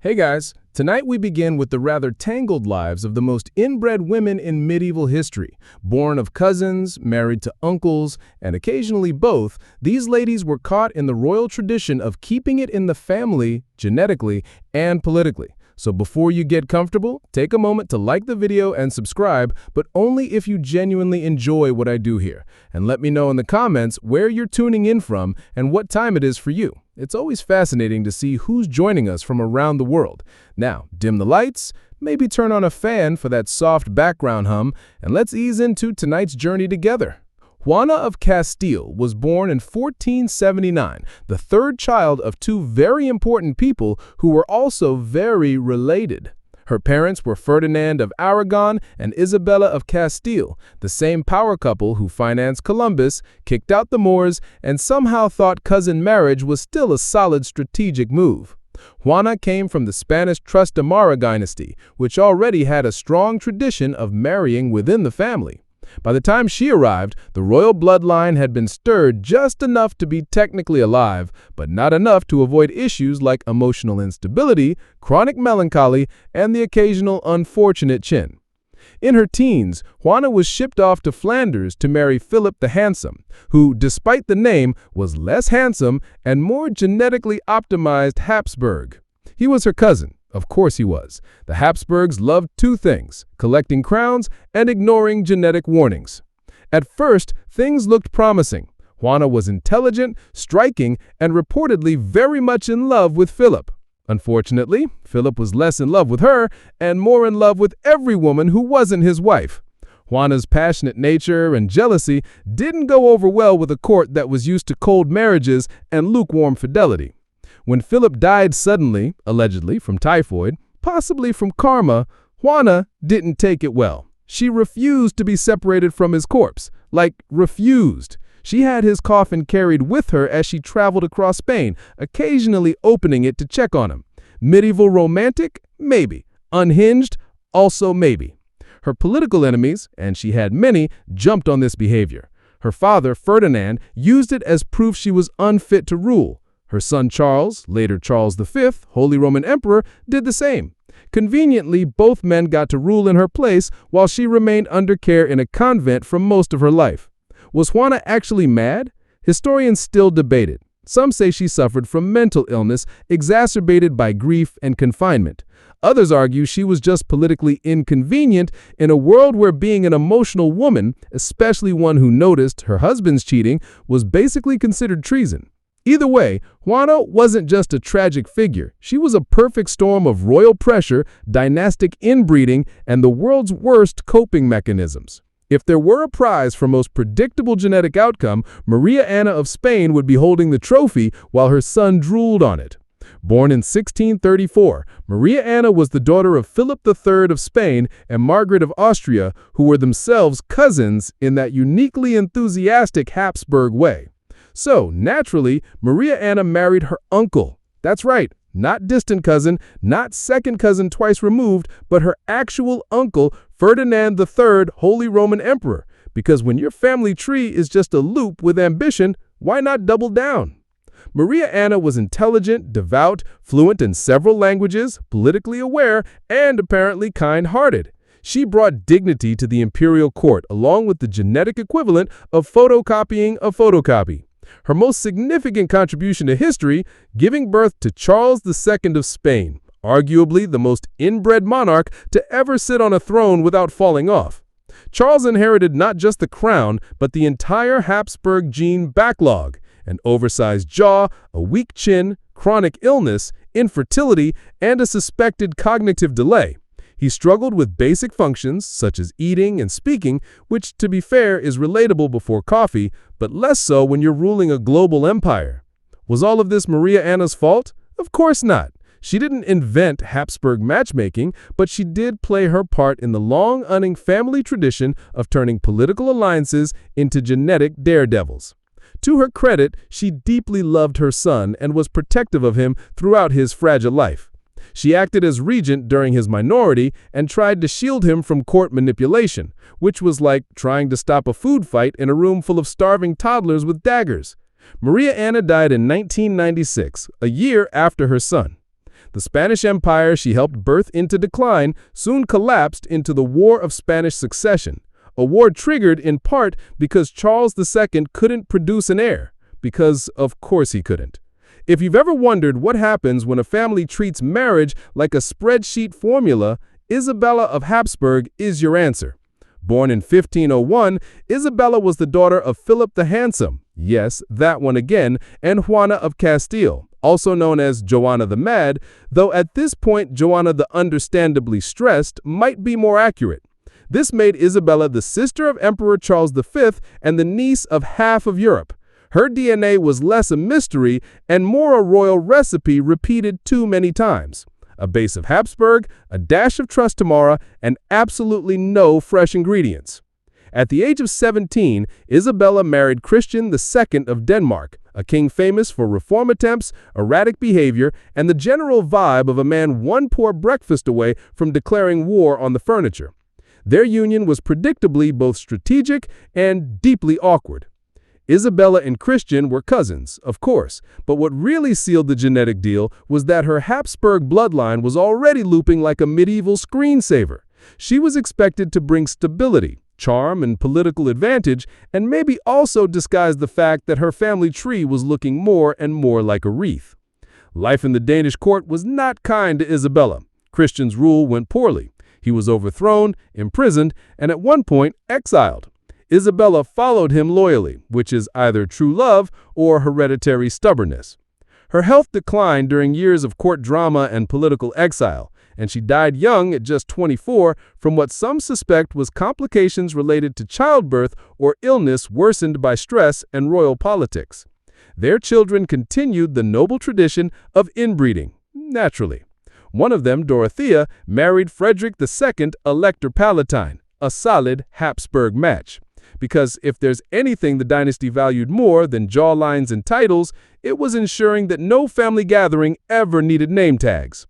Hey guys, tonight we begin with the rather tangled lives of the most inbred women in medieval history. Born of cousins, married to uncles, and occasionally both, these ladies were caught in the royal tradition of keeping it in the family, genetically and politically. So before you get comfortable, take a moment to like the video and subscribe, but only if you genuinely enjoy what I do here. And let me know in the comments where you're tuning in from and what time it is for you. It's always fascinating to see who's joining us from around the world. Now, dim the lights, maybe turn on a fan for that soft background hum, and let's ease into tonight's journey together. Juana of Castile was born in 1479, the third child of two very important people who were also very related. Her parents were Ferdinand of Aragon and Isabella of Castile, the same power couple who financed Columbus, kicked out the Moors, and somehow thought cousin marriage was still a solid strategic move. Juana came from the Spanish Trastamara dynasty, which already had a strong tradition of marrying within the family. By the time she arrived, the royal bloodline had been stirred just enough to be technically alive, but not enough to avoid issues like emotional instability, chronic melancholy, and the occasional unfortunate chin. In her teens, Juana was shipped off to Flanders to marry Philip the Handsome, who, despite the name, was less handsome and more genetically optimized Habsburg. He was her cousin. Of course he was. The Habsburgs loved two things: collecting crowns and ignoring genetic warnings. At first, things looked promising. Juana was intelligent, striking, and reportedly very much in love with Philip. Unfortunately, Philip was less in love with her and more in love with every woman who wasn't his wife. Juana's passionate nature and jealousy didn't go over well with a court that was used to cold marriages and lukewarm fidelity. When Philip died suddenly, allegedly from typhoid, possibly from karma, Juana didn't take it well. She refused to be separated from his corpse. Like, refused. She had his coffin carried with her as she traveled across Spain, occasionally opening it to check on him. Medieval romantic? Maybe. Unhinged? Also maybe. Her political enemies, and she had many, jumped on this behavior. Her father, Ferdinand, used it as proof she was unfit to rule. Her son Charles, later Charles V, Holy Roman Emperor, did the same. Conveniently, both men got to rule in her place while she remained under care in a convent for most of her life. Was Juana actually mad? Historians still debate it. Some say she suffered from mental illness exacerbated by grief and confinement. Others argue she was just politically inconvenient in a world where being an emotional woman, especially one who noticed her husband's cheating, was basically considered treason. Either way, Juana wasn't just a tragic figure. She was a perfect storm of royal pressure, dynastic inbreeding, and the world's worst coping mechanisms. If there were a prize for most predictable genetic outcome, Maria Anna of Spain would be holding the trophy while her son drooled on it. Born in 1634, Maria Anna was the daughter of Philip III of Spain and Margaret of Austria, who were themselves cousins in that uniquely enthusiastic Habsburg way. So, naturally, Maria Anna married her uncle. That's right, not distant cousin, not second cousin twice removed, but her actual uncle, Ferdinand III, Holy Roman Emperor. Because when your family tree is just a loop with ambition, why not double down? Maria Anna was intelligent, devout, fluent in several languages, politically aware, and apparently kind-hearted. She brought dignity to the imperial court, along with the genetic equivalent of photocopying a photocopy. Her most significant contribution to history, giving birth to Charles II of Spain, arguably the most inbred monarch to ever sit on a throne without falling off. Charles inherited not just the crown, but the entire Habsburg gene backlog: an oversized jaw, a weak chin, chronic illness, infertility, and a suspected cognitive delay. He struggled with basic functions, such as eating and speaking, which, to be fair, is relatable before coffee, but less so when you're ruling a global empire. Was all of this Maria Anna's fault? Of course not. She didn't invent Habsburg matchmaking, but she did play her part in the long-running family tradition of turning political alliances into genetic daredevils. To her credit, she deeply loved her son and was protective of him throughout his fragile life. She acted as regent during his minority and tried to shield him from court manipulation, which was like trying to stop a food fight in a room full of starving toddlers with daggers. Maria Anna died in 1996, a year after her son. The Spanish Empire she helped birth into decline soon collapsed into the War of Spanish Succession, a war triggered in part because Charles II couldn't produce an heir, because of course he couldn't. If you've ever wondered what happens when a family treats marriage like a spreadsheet formula, Isabella of Habsburg is your answer. Born in 1501, Isabella was the daughter of Philip the Handsome, yes, that one again, and Juana of Castile, also known as Joanna the Mad, though at this point Joanna the Understandably Stressed might be more accurate. This made Isabella the sister of Emperor Charles V and the niece of half of Europe. Her DNA was less a mystery and more a royal recipe repeated too many times. A base of Habsburg, a dash of Trastamara, and absolutely no fresh ingredients. At the age of 17, Isabella married Christian II of Denmark, a king famous for reform attempts, erratic behavior, and the general vibe of a man one poor breakfast away from declaring war on the furniture. Their union was predictably both strategic and deeply awkward. Isabella and Christian were cousins, of course, but what really sealed the genetic deal was that her Habsburg bloodline was already looping like a medieval screensaver. She was expected to bring stability, charm, and political advantage, and maybe also disguise the fact that her family tree was looking more and more like a wreath. Life in the Danish court was not kind to Isabella. Christian's rule went poorly. He was overthrown, imprisoned, and at one point exiled. Isabella followed him loyally, which is either true love or hereditary stubbornness. Her health declined during years of court drama and political exile, and she died young at just 24 from what some suspect was complications related to childbirth or illness worsened by stress and royal politics. Their children continued the noble tradition of inbreeding, naturally. One of them, Dorothea, married Frederick II, Elector Palatine, a solid Habsburg match. Because if there's anything the dynasty valued more than jawlines and titles, it was ensuring that no family gathering ever needed name tags.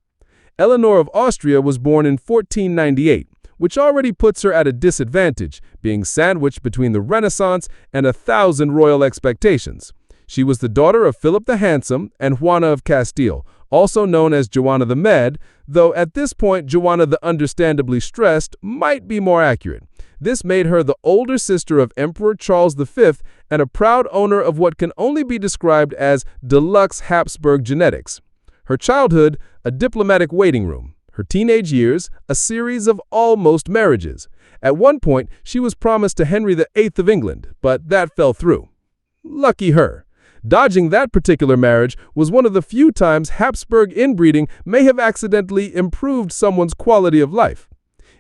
Eleanor of Austria was born in 1498, which already puts her at a disadvantage, being sandwiched between the Renaissance and 1,000 royal expectations. She was the daughter of Philip the Handsome and Juana of Castile, also known as Joanna the Mad, though at this point Joanna the Understandably Stressed might be more accurate. This made her the older sister of Emperor Charles V and a proud owner of what can only be described as deluxe Habsburg genetics. Her childhood, a diplomatic waiting room. Her teenage years, a series of almost marriages. At one point, she was promised to Henry VIII of England, but that fell through. Lucky her. Dodging that particular marriage was one of the few times Habsburg inbreeding may have accidentally improved someone's quality of life.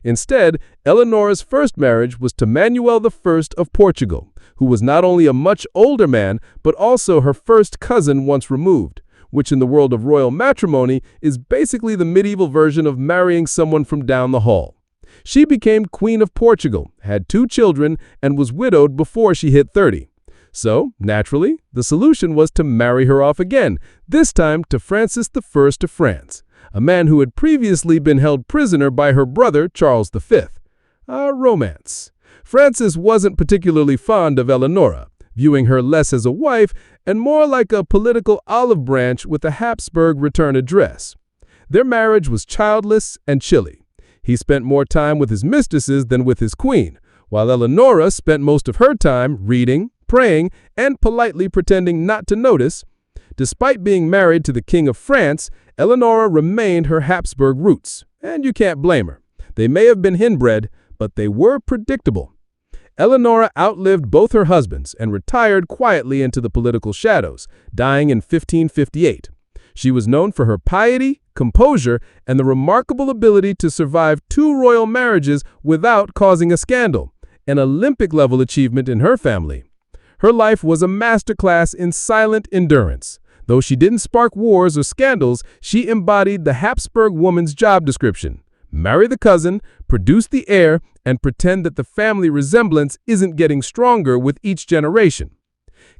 Instead, Eleanor's first marriage was to Manuel I of Portugal, who was not only a much older man, but also her first cousin once removed, which in the world of royal matrimony is basically the medieval version of marrying someone from down the hall. She became Queen of Portugal, had 2 children, and was widowed before she hit 30. So, naturally, the solution was to marry her off again, this time to Francis I of France, a man who had previously been held prisoner by her brother, Charles V. A romance. Francis wasn't particularly fond of Eleonora, viewing her less as a wife and more like a political olive branch with a Habsburg return address. Their marriage was childless and chilly. He spent more time with his mistresses than with his queen, while Eleonora spent most of her time reading, praying, and politely pretending not to notice. Despite being married to the King of France, Eleonora remained her Habsburg roots, and you can't blame her. They may have been inbred, but they were predictable. Eleonora outlived both her husbands and retired quietly into the political shadows, dying in 1558. She was known for her piety, composure, and the remarkable ability to survive 2 royal marriages without causing a scandal, an Olympic-level achievement in her family. Her life was a masterclass in silent endurance. Though she didn't spark wars or scandals, she embodied the Habsburg woman's job description. Marry the cousin, produce the heir, and pretend that the family resemblance isn't getting stronger with each generation.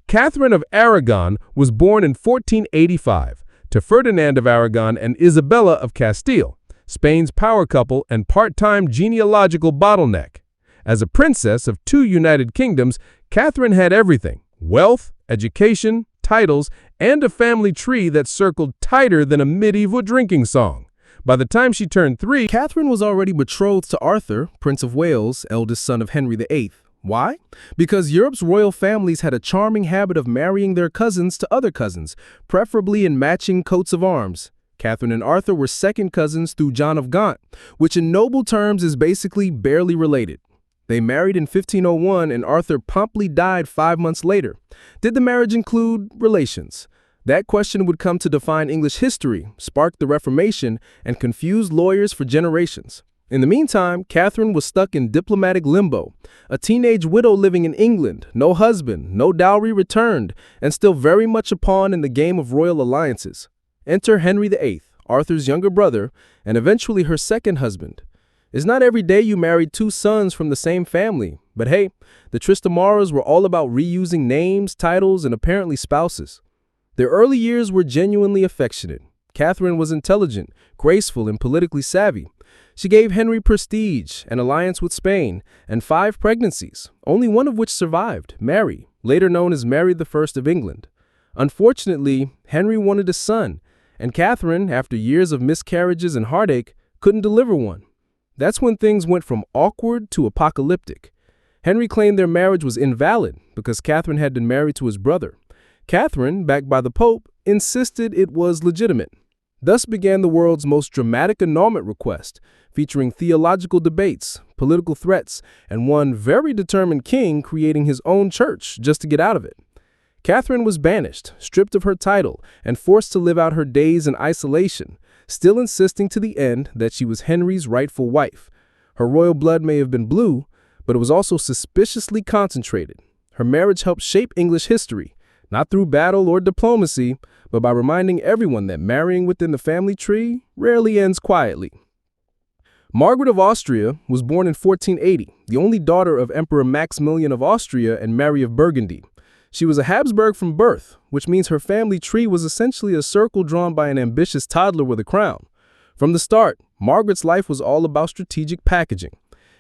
Catherine of Aragon was born in 1485 to Ferdinand of Aragon and Isabella of Castile, Spain's power couple and part-time genealogical bottleneck. As a princess of 2 United Kingdoms, Catherine had everything: wealth, education, titles, and a family tree that circled tighter than a medieval drinking song. By the time she turned 3, Catherine was already betrothed to Arthur, Prince of Wales, eldest son of Henry VIII. Why? Because Europe's royal families had a charming habit of marrying their cousins to other cousins, preferably in matching coats of arms. Catherine and Arthur were second cousins through John of Gaunt, which in noble terms is basically barely related. They married in 1501 and Arthur promptly died 5 months later. Did the marriage include relations? That question would come to define English history, spark the Reformation, and confuse lawyers for generations. In the meantime, Catherine was stuck in diplomatic limbo, a teenage widow living in England, no husband, no dowry returned, and still very much a pawn in the game of royal alliances. Enter Henry VIII, Arthur's younger brother, and eventually her second husband. It's not every day you married 2 sons from the same family, but hey, the Tristamaras were all about reusing names, titles, and apparently spouses. Their early years were genuinely affectionate. Catherine was intelligent, graceful, and politically savvy. She gave Henry prestige, an alliance with Spain, and 5 pregnancies, only one of which survived, Mary, later known as Mary I of England. Unfortunately, Henry wanted a son, and Catherine, after years of miscarriages and heartache, couldn't deliver one. That's when things went from awkward to apocalyptic. Henry claimed their marriage was invalid because Catherine had been married to his brother. Catherine, backed by the Pope, insisted it was legitimate. Thus began the world's most dramatic annulment request, featuring theological debates, political threats, and one very determined king creating his own church just to get out of it. Catherine was banished, stripped of her title, and forced to live out her days in isolation, still insisting to the end that she was Henry's rightful wife. Her royal blood may have been blue, but it was also suspiciously concentrated. Her marriage helped shape English history, not through battle or diplomacy, but by reminding everyone that marrying within the family tree rarely ends quietly. Margaret of Austria was born in 1480, the only daughter of Emperor Maximilian of Austria and Mary of Burgundy. She was a Habsburg from birth, which means her family tree was essentially a circle drawn by an ambitious toddler with a crown. From the start, Margaret's life was all about strategic packaging.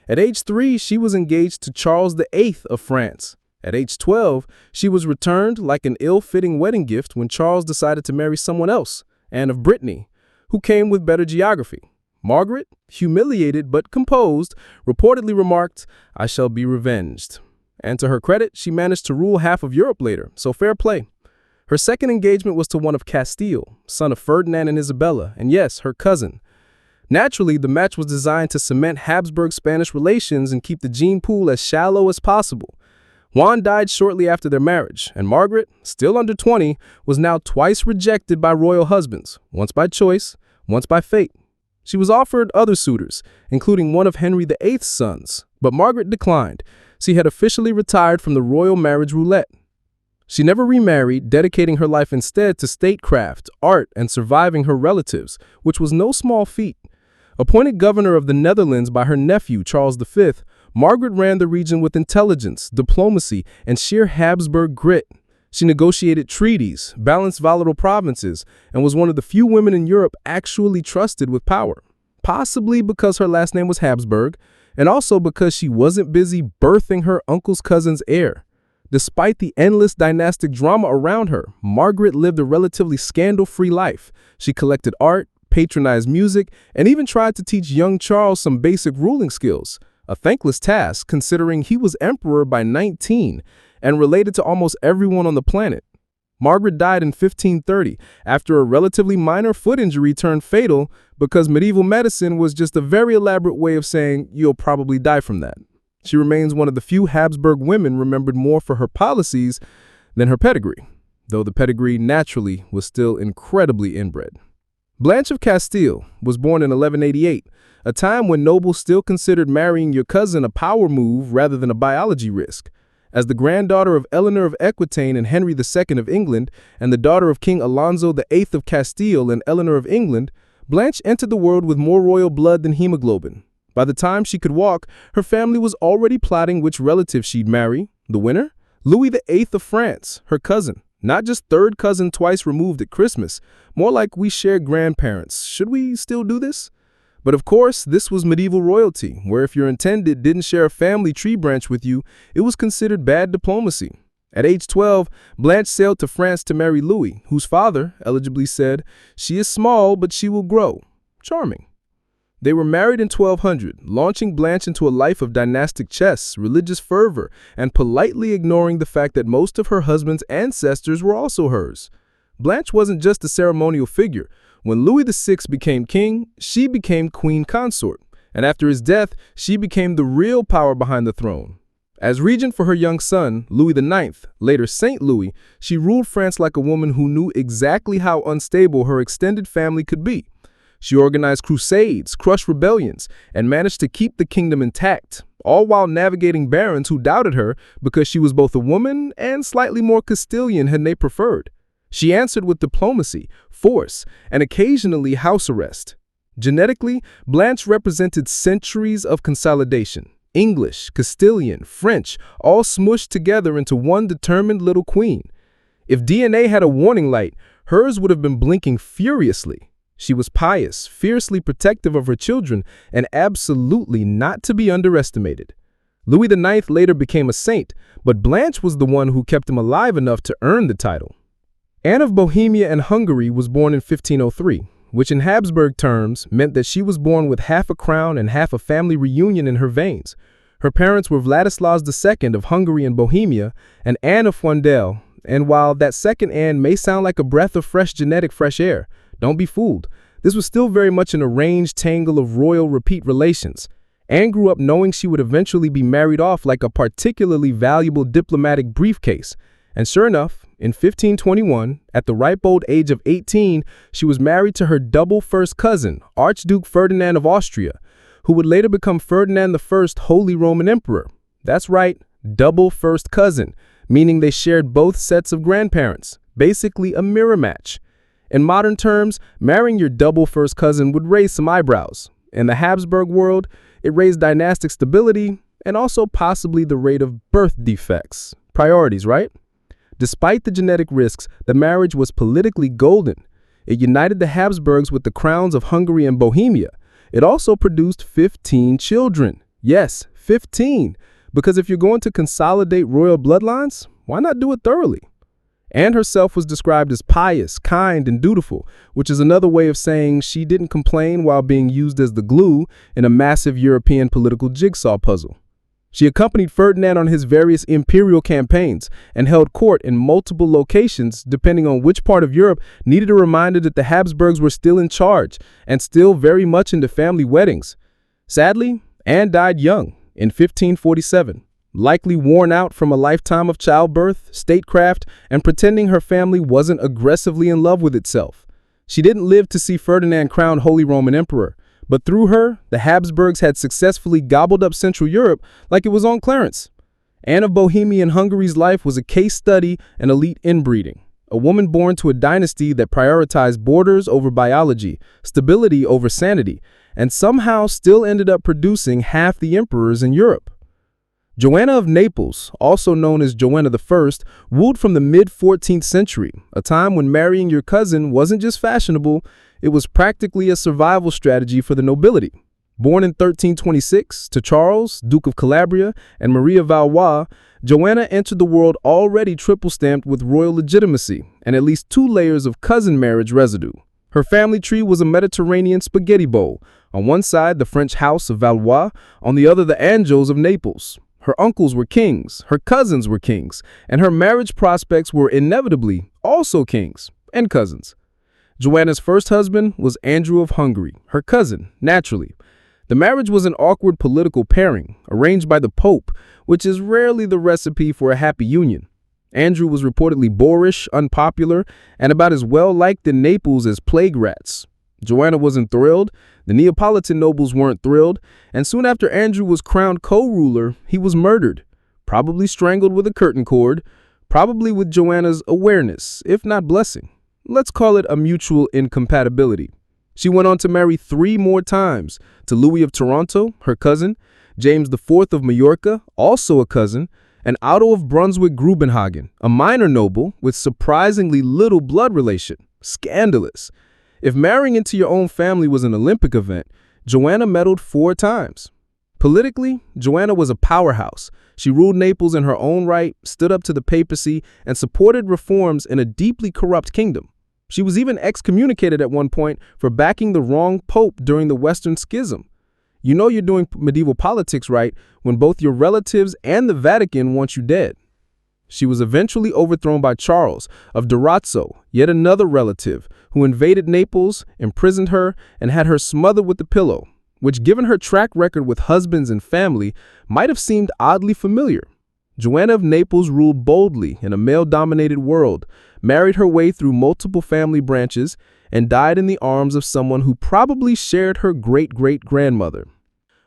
At age 3, she was engaged to Charles VIII of France. At age 12, she was returned like an ill-fitting wedding gift when Charles decided to marry someone else, Anne of Brittany, who came with better geography. Margaret, humiliated but composed, reportedly remarked, "I shall be revenged." And to her credit, she managed to rule half of Europe later, so fair play. Her second engagement was to one of Castile, son of Ferdinand and Isabella, and yes, her cousin. Naturally, the match was designed to cement Habsburg-Spanish relations and keep the gene pool as shallow as possible. Juan died shortly after their marriage, and Margaret, still under 20, was now twice rejected by royal husbands, once by choice, once by fate. She was offered other suitors, including one of Henry VIII's sons, but Margaret declined. She had officially retired from the royal marriage roulette. She never remarried, dedicating her life instead to statecraft, art, and surviving her relatives, which was no small feat. Appointed governor of the Netherlands by her nephew, Charles V, Margaret ran the region with intelligence, diplomacy, and sheer Habsburg grit. She negotiated treaties, balanced volatile provinces, and was one of the few women in Europe actually trusted with power. Possibly because her last name was Habsburg, and also because she wasn't busy birthing her uncle's cousin's heir. Despite the endless dynastic drama around her, Margaret lived a relatively scandal-free life. She collected art, patronized music, and even tried to teach young Charles some basic ruling skills. A thankless task considering he was emperor by 19 and related to almost everyone on the planet. Margaret died in 1530 after a relatively minor foot injury turned fatal because medieval medicine was just a very elaborate way of saying you'll probably die from that. She remains one of the few Habsburg women remembered more for her policies than her pedigree, though the pedigree naturally was still incredibly inbred. Blanche of Castile was born in 1188, a time when nobles still considered marrying your cousin a power move rather than a biology risk. As the granddaughter of Eleanor of Aquitaine and Henry II of England, and the daughter of King Alonso VIII of Castile and Eleanor of England, Blanche entered the world with more royal blood than hemoglobin. By the time she could walk, her family was already plotting which relative she'd marry. The winner? Louis VIII of France, her cousin. Not just third cousin twice removed at Christmas, more like we share grandparents. Should we still do this? But of course, this was medieval royalty, where if your intended didn't share a family tree branch with you, it was considered bad diplomacy. At age 12, Blanche sailed to France to marry Louis, whose father eligibly said, "She is small, but she will grow." Charming. They were married in 1200, launching Blanche into a life of dynastic chess, religious fervor, and politely ignoring the fact that most of her husband's ancestors were also hers. Blanche wasn't just a ceremonial figure. When Louis VI became king, she became queen consort, and after his death, she became the real power behind the throne. As regent for her young son, Louis IX, later Saint Louis, she ruled France like a woman who knew exactly how unstable her extended family could be. She organized crusades, crushed rebellions, and managed to keep the kingdom intact, all while navigating barons who doubted her because she was both a woman and slightly more Castilian than they preferred. She answered with diplomacy, force, and occasionally house arrest. Genetically, Blanche represented centuries of consolidation. English, Castilian, French, all smushed together into one determined little queen. If DNA had a warning light, hers would have been blinking furiously. She was pious, fiercely protective of her children, and absolutely not to be underestimated. Louis IX later became a saint, but Blanche was the one who kept him alive enough to earn the title. Anne of Bohemia and Hungary was born in 1503, which in Habsburg terms meant that she was born with half a crown and half a family reunion in her veins. Her parents were Vladislaus II of Hungary and Bohemia and Anne of Wendel, and while that second Anne may sound like a breath of fresh air, don't be fooled. This was still very much an arranged tangle of royal repeat relations. Anne grew up knowing she would eventually be married off like a particularly valuable diplomatic briefcase. And sure enough, in 1521, at the ripe old age of 18, she was married to her double first cousin, Archduke Ferdinand of Austria, who would later become Ferdinand I, Holy Roman Emperor. That's right, double first cousin, meaning they shared both sets of grandparents, basically a mirror match. In modern terms, marrying your double first cousin would raise some eyebrows. In the Habsburg world, it raised dynastic stability and also possibly the rate of birth defects. Priorities, right? Despite the genetic risks, the marriage was politically golden. It united the Habsburgs with the crowns of Hungary and Bohemia. It also produced 15 children. Yes, 15. Because if you're going to consolidate royal bloodlines, why not do it thoroughly? Anne herself was described as pious, kind, and dutiful, which is another way of saying she didn't complain while being used as the glue in a massive European political jigsaw puzzle. She accompanied Ferdinand on his various imperial campaigns and held court in multiple locations depending on which part of Europe needed a reminder that the Habsburgs were still in charge and still very much into family weddings. Sadly, Anne died young in 1547, likely worn out from a lifetime of childbirth, statecraft, and pretending her family wasn't aggressively in love with itself. She didn't live to see Ferdinand crowned Holy Roman Emperor, but through her, the Habsburgs had successfully gobbled up Central Europe like it was on clearance. Anne of Bohemia and Hungary's life was a case study in elite inbreeding, a woman born to a dynasty that prioritized borders over biology, stability over sanity, and somehow still ended up producing half the emperors in Europe. Joanna of Naples, also known as Joanna I, ruled from the mid-14th century, a time when marrying your cousin wasn't just fashionable, it was practically a survival strategy for the nobility. Born in 1326 to Charles, Duke of Calabria, and Maria Valois, Joanna entered the world already triple-stamped with royal legitimacy and at least 2 layers of cousin marriage residue. Her family tree was a Mediterranean spaghetti bowl. On one side, the French house of Valois, on the other, the Anjous of Naples. Her uncles were kings, her cousins were kings, and her marriage prospects were inevitably also kings and cousins. Joanna's first husband was Andrew of Hungary, her cousin, naturally. The marriage was an awkward political pairing, arranged by the Pope, which is rarely the recipe for a happy union. Andrew was reportedly boorish, unpopular, and about as well-liked in Naples as plague rats. Joanna wasn't thrilled, the Neapolitan nobles weren't thrilled, and soon after Andrew was crowned co-ruler, he was murdered, probably strangled with a curtain cord, probably with Joanna's awareness, if not blessing. Let's call it a mutual incompatibility. She went on to marry 3 more times, to Louis of Toronto, her cousin, James IV of Majorca, also a cousin, and Otto of Brunswick-Grubenhagen, a minor noble with surprisingly little blood relation. Scandalous. If marrying into your own family was an Olympic event, Joanna medaled 4 times. Politically, Joanna was a powerhouse. She ruled Naples in her own right, stood up to the papacy, and supported reforms in a deeply corrupt kingdom. She was even excommunicated at one point for backing the wrong pope during the Western Schism. You know you're doing medieval politics right when both your relatives and the Vatican want you dead. She was eventually overthrown by Charles of Durazzo, yet another relative, who invaded Naples, imprisoned her, and had her smothered with a pillow, which, given her track record with husbands and family, might have seemed oddly familiar. Joanna of Naples ruled boldly in a male-dominated world, married her way through multiple family branches, and died in the arms of someone who probably shared her great-great-grandmother.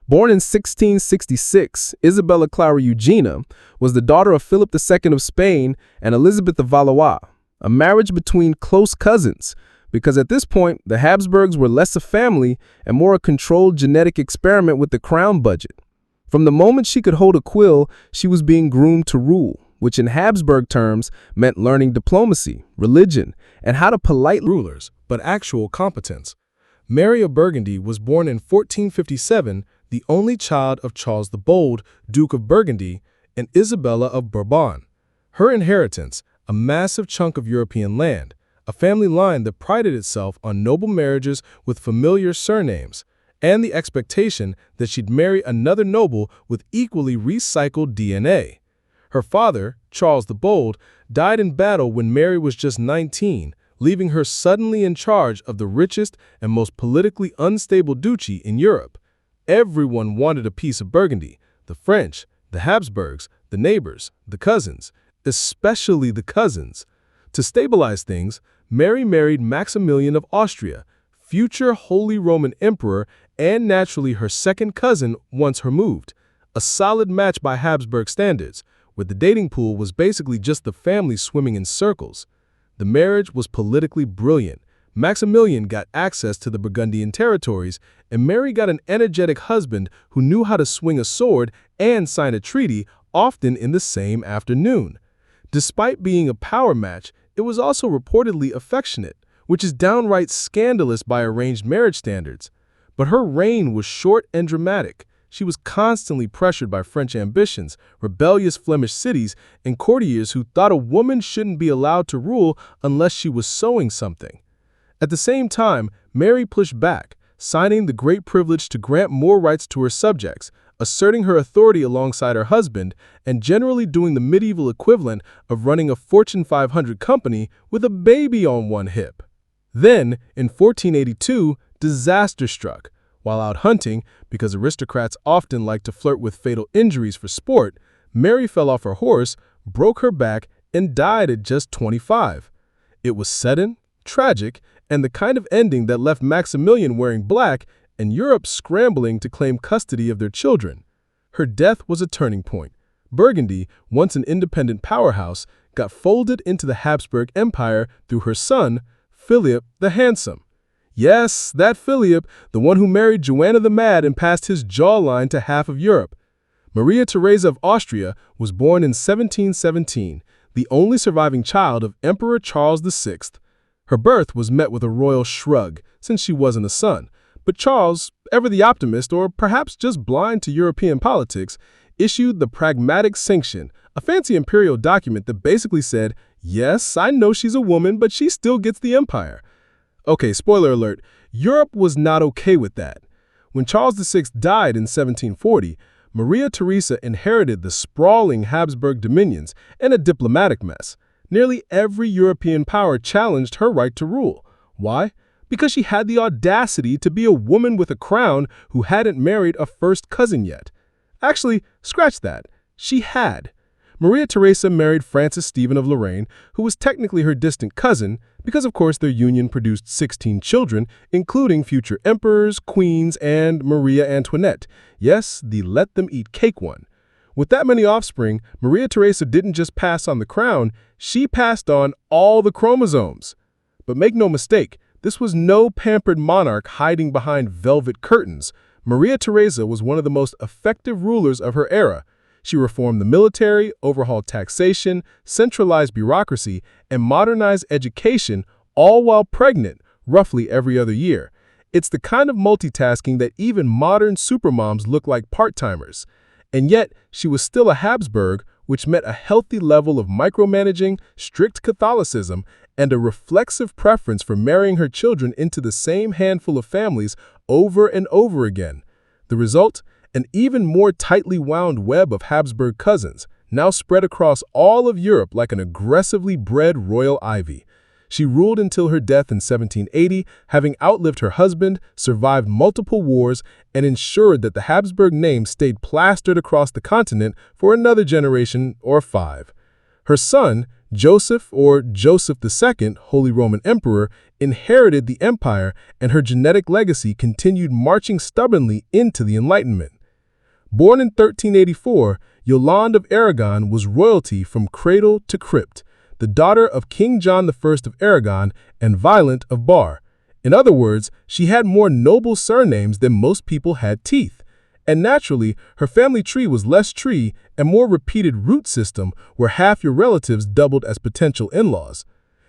Born in 1666, Isabella Clara Eugenia was the daughter of Philip II of Spain and Elizabeth of Valois, a marriage between close cousins, because at this point, the Habsburgs were less a family and more a controlled genetic experiment with the crown budget. From the moment she could hold a quill, she was being groomed to rule, which in Habsburg terms meant learning diplomacy, religion, and how to polite rulers, but actual competence. Mary of Burgundy was born in 1457, the only child of Charles the Bold, Duke of Burgundy, and Isabella of Bourbon. Her inheritance, a massive chunk of European land, a family line that prided itself on noble marriages with familiar surnames, and the expectation that she'd marry another noble with equally recycled DNA. Her father, Charles the Bold, died in battle when Mary was just 19, leaving her suddenly in charge of the richest and most politically unstable duchy in Europe. Everyone wanted a piece of Burgundy: the French, the Habsburgs, the neighbors, the cousins, especially the cousins. To stabilize things, Mary married Maximilian of Austria, future Holy Roman Emperor and naturally her second cousin once removed, a solid match by Habsburg standards, where the dating pool was basically just the family swimming in circles. The marriage was politically brilliant. Maximilian got access to the Burgundian territories, and Mary got an energetic husband who knew how to swing a sword and sign a treaty, often in the same afternoon. Despite being a power match, it was also reportedly affectionate, which is downright scandalous by arranged marriage standards. But her reign was short and dramatic. She was constantly pressured by French ambitions, rebellious Flemish cities, and courtiers who thought a woman shouldn't be allowed to rule unless she was sewing something. At the same time, Mary pushed back, signing the Great Privilege to grant more rights to her subjects, asserting her authority alongside her husband, and generally doing the medieval equivalent of running a Fortune 500 company with a baby on one hip. Then, in 1482, disaster struck. While out hunting, because aristocrats often like to flirt with fatal injuries for sport, Mary fell off her horse, broke her back, and died at just 25. It was sudden, tragic, and the kind of ending that left Maximilian wearing black and Europe scrambling to claim custody of their children. Her death was a turning point. Burgundy, once an independent powerhouse, got folded into the Habsburg Empire through her son, Philip the Handsome. Yes, that Philip, the one who married Joanna the Mad and passed his jawline to half of Europe. Maria Theresa of Austria was born in 1717, the only surviving child of Emperor Charles VI. Her birth was met with a royal shrug, since she wasn't a son. But Charles, ever the optimist or perhaps just blind to European politics, issued the Pragmatic Sanction, a fancy imperial document that basically said, yes, I know she's a woman, but she still gets the empire. Okay, spoiler alert, Europe was not okay with that. When Charles VI died in 1740, Maria Theresa inherited the sprawling Habsburg dominions and a diplomatic mess. Nearly every European power challenged her right to rule. Why? Because she had the audacity to be a woman with a crown who hadn't married a first cousin yet. Actually, scratch that. She had. Maria Theresa married Francis Stephen of Lorraine, who was technically her distant cousin, because of course their union produced 16 children, including future emperors, queens, and Maria Antoinette. Yes, the let-them-eat-cake one. With that many offspring, Maria Theresa didn't just pass on the crown, she passed on all the chromosomes. But make no mistake, this was no pampered monarch hiding behind velvet curtains. Maria Theresa was one of the most effective rulers of her era. She reformed the military, overhauled taxation, centralized bureaucracy, and modernized education, all while pregnant, roughly every other year. It's the kind of multitasking that even modern supermoms look like part-timers. And yet, she was still a Habsburg, which meant a healthy level of micromanaging, strict Catholicism, and a reflexive preference for marrying her children into the same handful of families over and over again. The result? An even more tightly wound web of Habsburg cousins, now spread across all of Europe like an aggressively bred royal ivy. She ruled until her death in 1780, having outlived her husband, survived multiple wars, and ensured that the Habsburg name stayed plastered across the continent for another generation or 5. Her son, Joseph or Joseph II, Holy Roman Emperor, inherited the empire, and her genetic legacy continued marching stubbornly into the Enlightenment. Born in 1384, Yolande of Aragon was royalty from cradle to crypt, the daughter of King John I of Aragon and Violent of Bar. In other words, she had more noble surnames than most people had teeth. And naturally, her family tree was less tree and more repeated root system where half your relatives doubled as potential in-laws.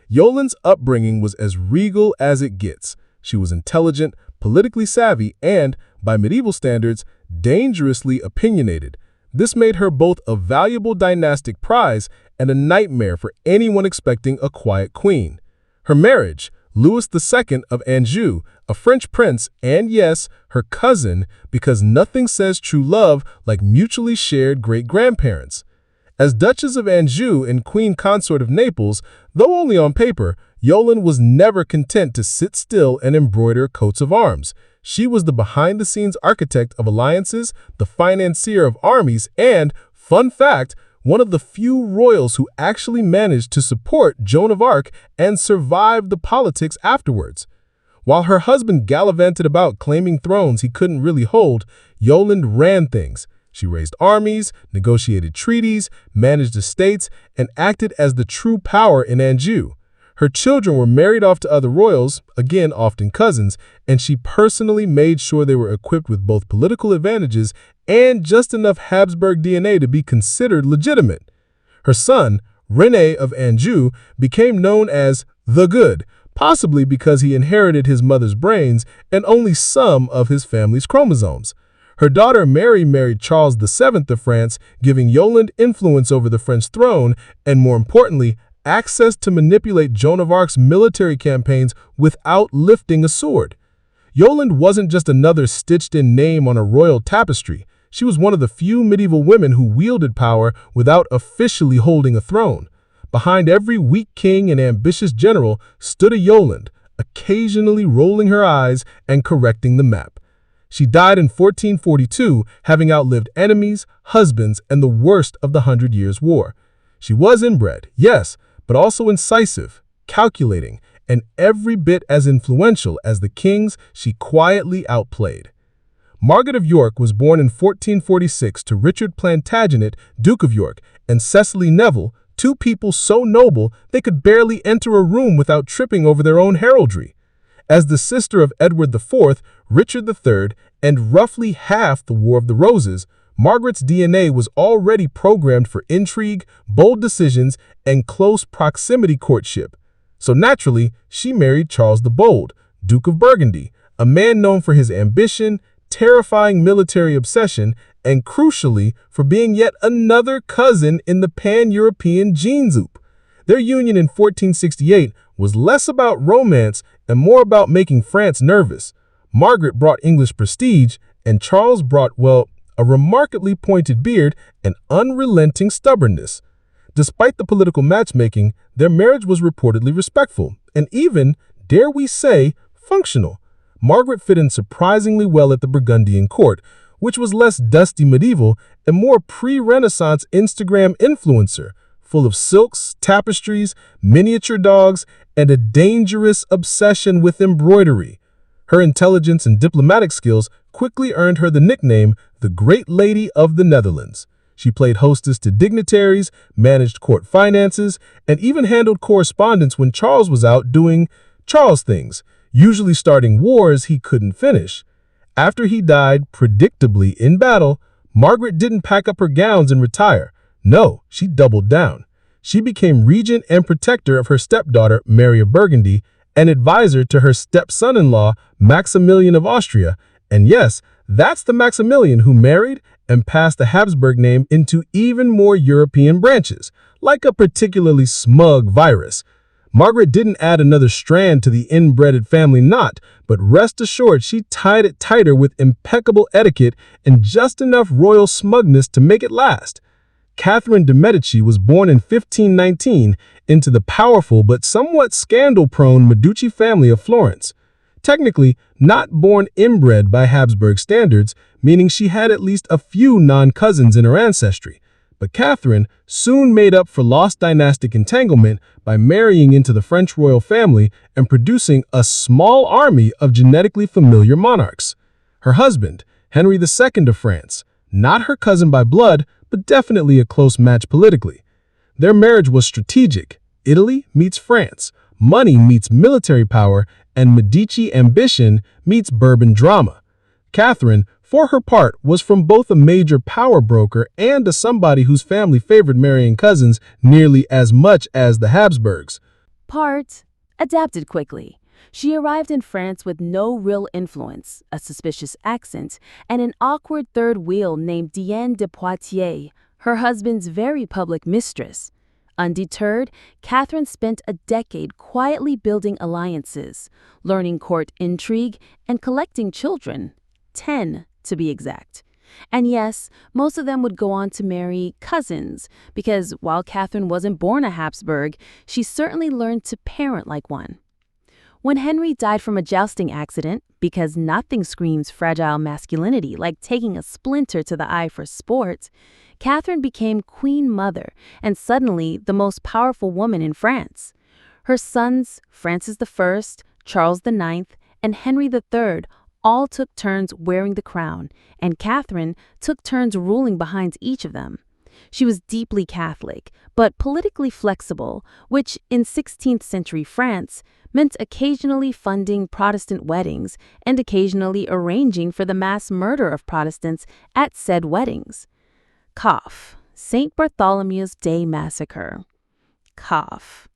Yolande's upbringing was as regal as it gets. She was intelligent, politically savvy, and, by medieval standards, dangerously opinionated. This made her both a valuable dynastic prize and a nightmare for anyone expecting a quiet queen. Her marriage, Louis II of Anjou, a French prince, and yes, her cousin, because nothing says true love like mutually shared great-grandparents. As Duchess of Anjou and Queen Consort of Naples, though only on paper, Yolande was never content to sit still and embroider coats of arms. She was the behind-the-scenes architect of alliances, the financier of armies, and, fun fact, one of the few royals who actually managed to support Joan of Arc and survived the politics afterwards. While her husband gallivanted about claiming thrones he couldn't really hold, Yolande ran things. She raised armies, negotiated treaties, managed estates, and acted as the true power in Anjou. Her children were married off to other royals, again often cousins, and she personally made sure they were equipped with both political advantages and just enough Habsburg DNA to be considered legitimate. Her son, René of Anjou, became known as the Good, possibly because he inherited his mother's brains and only some of his family's chromosomes. Her daughter Mary married Charles VII of France, giving Yolande influence over the French throne and, more importantly, access to manipulate Joan of Arc's military campaigns without lifting a sword. Yolande wasn't just another stitched-in name on a royal tapestry. She was one of the few medieval women who wielded power without officially holding a throne. Behind every weak king and ambitious general stood a Yolande, occasionally rolling her eyes and correcting the map. She died in 1442, having outlived enemies, husbands, and the worst of the 100 Years' War. She was inbred, yes, but also incisive, calculating, and every bit as influential as the kings she quietly outplayed. Margaret of York was born in 1446 to Richard Plantagenet, Duke of York, and Cecily Neville, two people so noble they could barely enter a room without tripping over their own heraldry. As the sister of Edward IV, Richard III, and roughly half the War of the Roses, Margaret's DNA was already programmed for intrigue, bold decisions, and close proximity courtship. So naturally, she married Charles the Bold, Duke of Burgundy, a man known for his ambition, terrifying military obsession, and crucially, for being yet another cousin in the pan-European gene zoop. Their union in 1468 was less about romance and more about making France nervous. Margaret brought English prestige, and Charles brought, well, a remarkably pointed beard and unrelenting stubbornness. Despite the political matchmaking, their marriage was reportedly respectful and even, dare we say, functional. Margaret fit in surprisingly well at the Burgundian court, which was less dusty medieval and more pre-Renaissance Instagram influencer, full of silks, tapestries, miniature dogs, and a dangerous obsession with embroidery. Her intelligence and diplomatic skills quickly earned her the nickname the Great Lady of the Netherlands. She played hostess to dignitaries, managed court finances, and even handled correspondence when Charles was out doing Charles things, usually starting wars he couldn't finish. After he died, predictably in battle, Margaret didn't pack up her gowns and retire. No, she doubled down. She became regent and protector of her stepdaughter, Mary of Burgundy, an advisor to her stepson-in-law, Maximilian of Austria. And yes, that's the Maximilian who married and passed the Habsburg name into even more European branches, like a particularly smug virus. Margaret didn't add another strand to the inbred family knot, but rest assured she tied it tighter with impeccable etiquette and just enough royal smugness to make it last. Catherine de' Medici was born in 1519 into the powerful but somewhat scandal-prone Medici family of Florence. Technically, not born inbred by Habsburg standards, meaning she had at least a few non-cousins in her ancestry. But Catherine soon made up for lost dynastic entanglement by marrying into the French royal family and producing a small army of genetically familiar monarchs. Her husband, Henry II of France, not her cousin by blood, but definitely a close match politically. Their marriage was strategic. Italy meets France, money meets military power, and Medici ambition meets Bourbon drama. Catherine, for her part, was from both a major power broker and a somebody whose family favored marrying cousins nearly as much as the Habsburgs. Part adapted quickly. She arrived in France with no real influence, a suspicious accent, and an awkward third wheel named Diane de Poitiers, her husband's very public mistress. Undeterred, Catherine spent a decade quietly building alliances, learning court intrigue, and collecting children. 10, to be exact. And yes, most of them would go on to marry cousins, because while Catherine wasn't born a Habsburg, she certainly learned to parent like one. When Henry died from a jousting accident, because nothing screams fragile masculinity like taking a splinter to the eye for sport, Catherine became Queen Mother and suddenly the most powerful woman in France. Her sons, Francis I, Charles IX, and Henry III, all took turns wearing the crown, and Catherine took turns ruling behind each of them. She was deeply Catholic, but politically flexible, which in 16th century France meant occasionally funding Protestant weddings and occasionally arranging for the mass murder of Protestants at said weddings. Cough. St. Bartholomew's Day Massacre. Cough.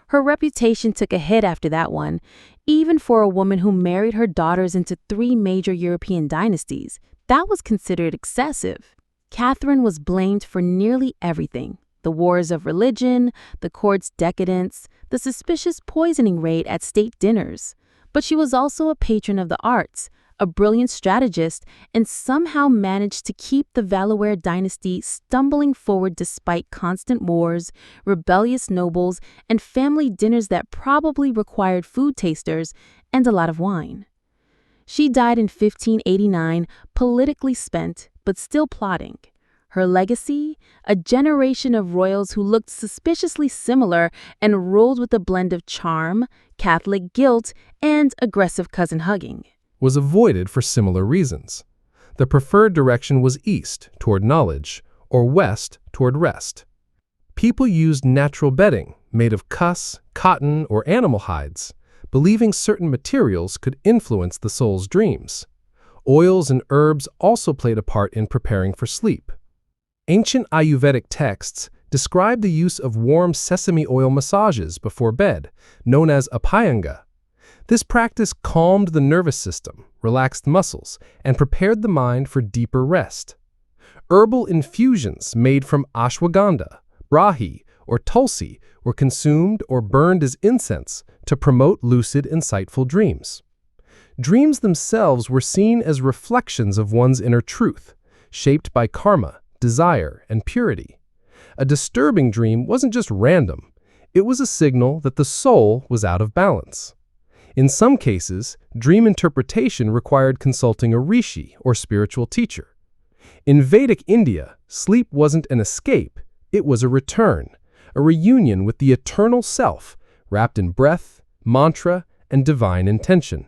Her reputation took a hit after that one, even for a woman who married her daughters into 3 major European dynasties. That was considered excessive. Catherine was blamed for nearly everything: the wars of religion, the court's decadence, the suspicious poisoning raid at state dinners. But she was also a patron of the arts, a brilliant strategist, and somehow managed to keep the Valois dynasty stumbling forward despite constant wars, rebellious nobles, and family dinners that probably required food tasters and a lot of wine. She died in 1589, politically spent, but still plotting. Her legacy? A generation of royals who looked suspiciously similar and ruled with a blend of charm, Catholic guilt, and aggressive cousin hugging. Was avoided for similar reasons. The preferred direction was east, toward knowledge, or west, toward rest. People used natural bedding, made of cuss, cotton, or animal hides, believing certain materials could influence the soul's dreams. Oils and herbs also played a part in preparing for sleep. Ancient Ayurvedic texts describe the use of warm sesame oil massages before bed, known as apayanga. This practice calmed the nervous system, relaxed muscles, and prepared the mind for deeper rest. Herbal infusions made from ashwagandha, brahi, or tulsi were consumed or burned as incense to promote lucid, insightful dreams. Dreams themselves were seen as reflections of one's inner truth, shaped by karma, desire, and purity. A disturbing dream wasn't just random, it was a signal that the soul was out of balance. In some cases, dream interpretation required consulting a rishi or spiritual teacher. In Vedic India, sleep wasn't an escape, it was a return, a reunion with the eternal self, wrapped in breath, mantra, and divine intention.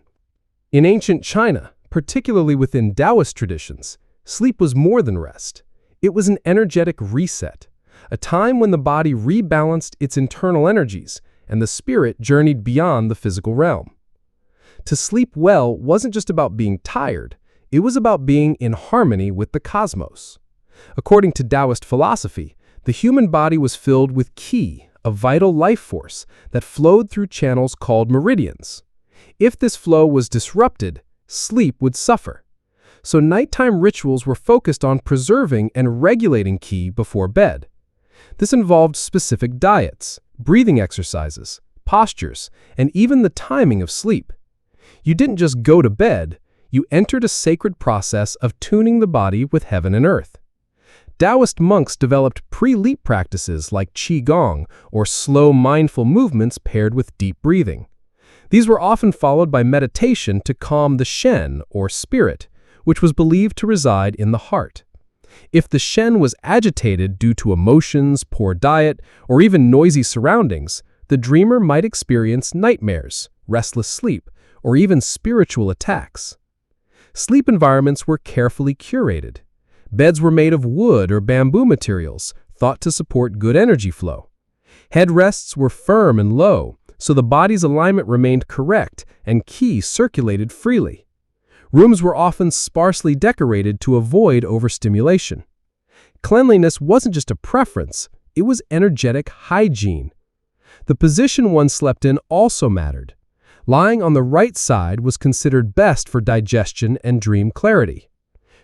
In ancient China, particularly within Taoist traditions, sleep was more than rest. It was an energetic reset, a time when the body rebalanced its internal energies and the spirit journeyed beyond the physical realm. To sleep well wasn't just about being tired, it was about being in harmony with the cosmos. According to Taoist philosophy, the human body was filled with qi, a vital life force that flowed through channels called meridians. If this flow was disrupted, sleep would suffer. So nighttime rituals were focused on preserving and regulating qi before bed. This involved specific diets, breathing exercises, postures, and even the timing of sleep. You didn't just go to bed, you entered a sacred process of tuning the body with heaven and earth. Taoist monks developed pre-leap practices like qigong or slow mindful movements paired with deep breathing. These were often followed by meditation to calm the shen or spirit, which was believed to reside in the heart. If the shen was agitated due to emotions, poor diet, or even noisy surroundings, the dreamer might experience nightmares, restless sleep, or even spiritual attacks. Sleep environments were carefully curated. Beds were made of wood or bamboo materials, thought to support good energy flow. Headrests were firm and low, so the body's alignment remained correct and qi circulated freely. Rooms were often sparsely decorated to avoid overstimulation. Cleanliness wasn't just a preference, it was energetic hygiene. The position one slept in also mattered. Lying on the right side was considered best for digestion and dream clarity.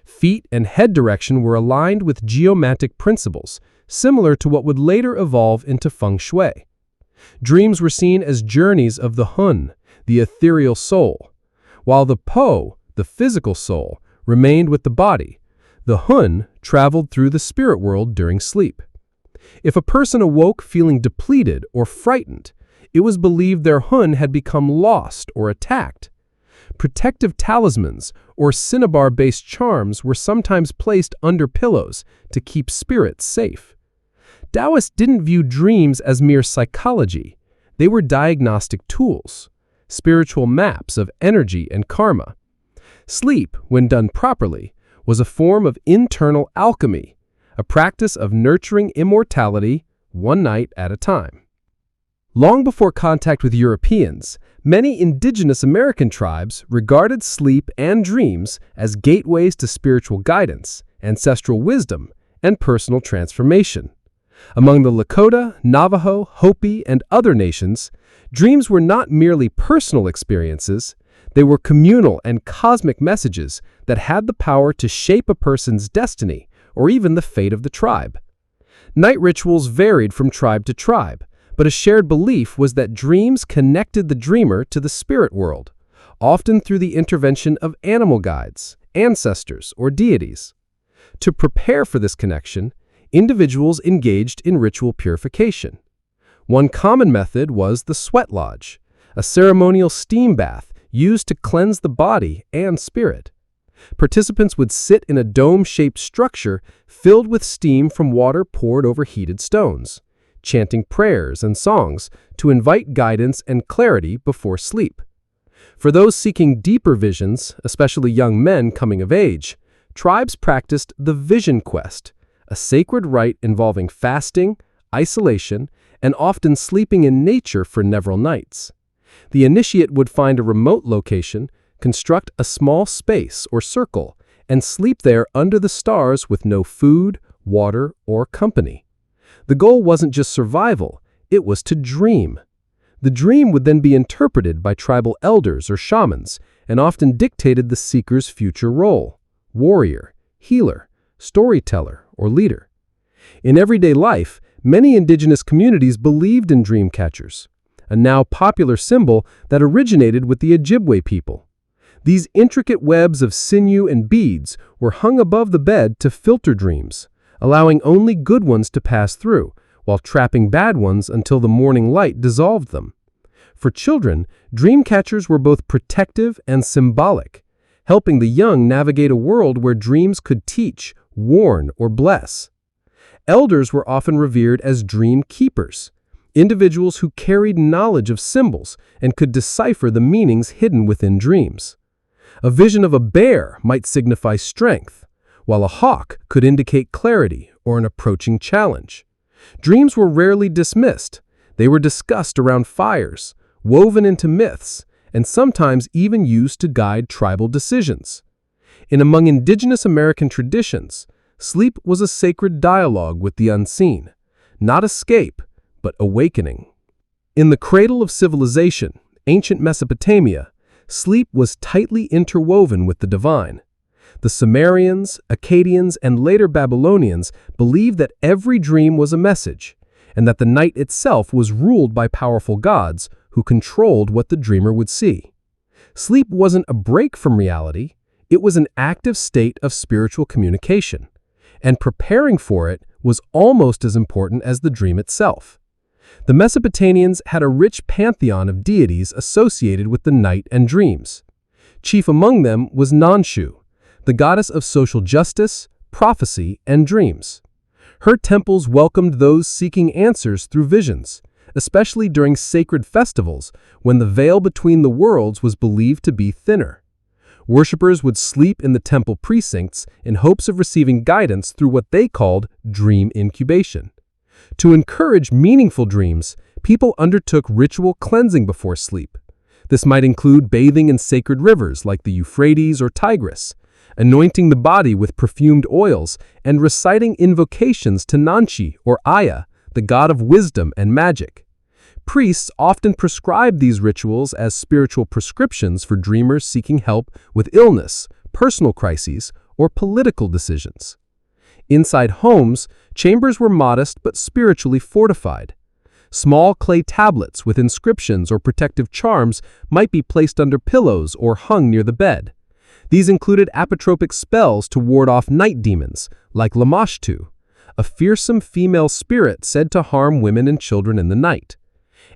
Feet and head direction were aligned with geomantic principles, similar to what would later evolve into feng shui. Dreams were seen as journeys of the hun, the ethereal soul. While the po, the physical soul, remained with the body, the hun traveled through the spirit world during sleep. If a person awoke feeling depleted or frightened, it was believed their hun had become lost or attacked. Protective talismans or cinnabar-based charms were sometimes placed under pillows to keep spirits safe. Taoists didn't view dreams as mere psychology. They were diagnostic tools, spiritual maps of energy and karma. Sleep, when done properly, was a form of internal alchemy, a practice of nurturing immortality one night at a time. Long before contact with Europeans, many indigenous American tribes regarded sleep and dreams as gateways to spiritual guidance, ancestral wisdom, and personal transformation. Among the Lakota, Navajo, Hopi, and other nations, dreams were not merely personal experiences, they were communal and cosmic messages that had the power to shape a person's destiny or even the fate of the tribe. Night rituals varied from tribe to tribe, but a shared belief was that dreams connected the dreamer to the spirit world, often through the intervention of animal guides, ancestors, or deities. To prepare for this connection, individuals engaged in ritual purification. One common method was the sweat lodge, a ceremonial steam bath used to cleanse the body and spirit. Participants would sit in a dome-shaped structure filled with steam from water poured over heated stones, chanting prayers and songs to invite guidance and clarity before sleep. For those seeking deeper visions, especially young men coming of age, tribes practiced the vision quest, a sacred rite involving fasting, isolation, and often sleeping in nature for several nights. The initiate would find a remote location, construct a small space or circle, and sleep there under the stars with no food, water, or company. The goal wasn't just survival, it was to dream. The dream would then be interpreted by tribal elders or shamans and often dictated the seeker's future role: warrior, healer, storyteller, or leader. In everyday life, many indigenous communities believed in dream catchers, a now popular symbol that originated with the Ojibwe people. These intricate webs of sinew and beads were hung above the bed to filter dreams, allowing only good ones to pass through, while trapping bad ones until the morning light dissolved them. For children, dream catchers were both protective and symbolic, helping the young navigate a world where dreams could teach, warn, or bless. Elders were often revered as dream keepers, individuals who carried knowledge of symbols and could decipher the meanings hidden within dreams. A vision of a bear might signify strength, while a hawk could indicate clarity or an approaching challenge. Dreams were rarely dismissed. They were discussed around fires, woven into myths, and sometimes even used to guide tribal decisions. Among indigenous American traditions, sleep was a sacred dialogue with the unseen, not escape, but awakening. In the cradle of civilization, ancient Mesopotamia, sleep was tightly interwoven with the divine. The Sumerians, Akkadians, and later Babylonians believed that every dream was a message, and that the night itself was ruled by powerful gods who controlled what the dreamer would see. Sleep wasn't a break from reality, it was an active state of spiritual communication, and preparing for it was almost as important as the dream itself. The Mesopotamians had a rich pantheon of deities associated with the night and dreams. Chief among them was Nanshu, the goddess of social justice, prophecy, and dreams. Her temples welcomed those seeking answers through visions, especially during sacred festivals when the veil between the worlds was believed to be thinner. Worshippers would sleep in the temple precincts in hopes of receiving guidance through what they called dream incubation. To encourage meaningful dreams, people undertook ritual cleansing before sleep. This might include bathing in sacred rivers like the Euphrates or Tigris, anointing the body with perfumed oils, and reciting invocations to Nanchi or Aya, the god of wisdom and magic. Priests often prescribed these rituals as spiritual prescriptions for dreamers seeking help with illness, personal crises, or political decisions. Inside homes, chambers were modest but spiritually fortified. Small clay tablets with inscriptions or protective charms might be placed under pillows or hung near the bed. These included apotropic spells to ward off night demons, like Lamashtu, a fearsome female spirit said to harm women and children in the night.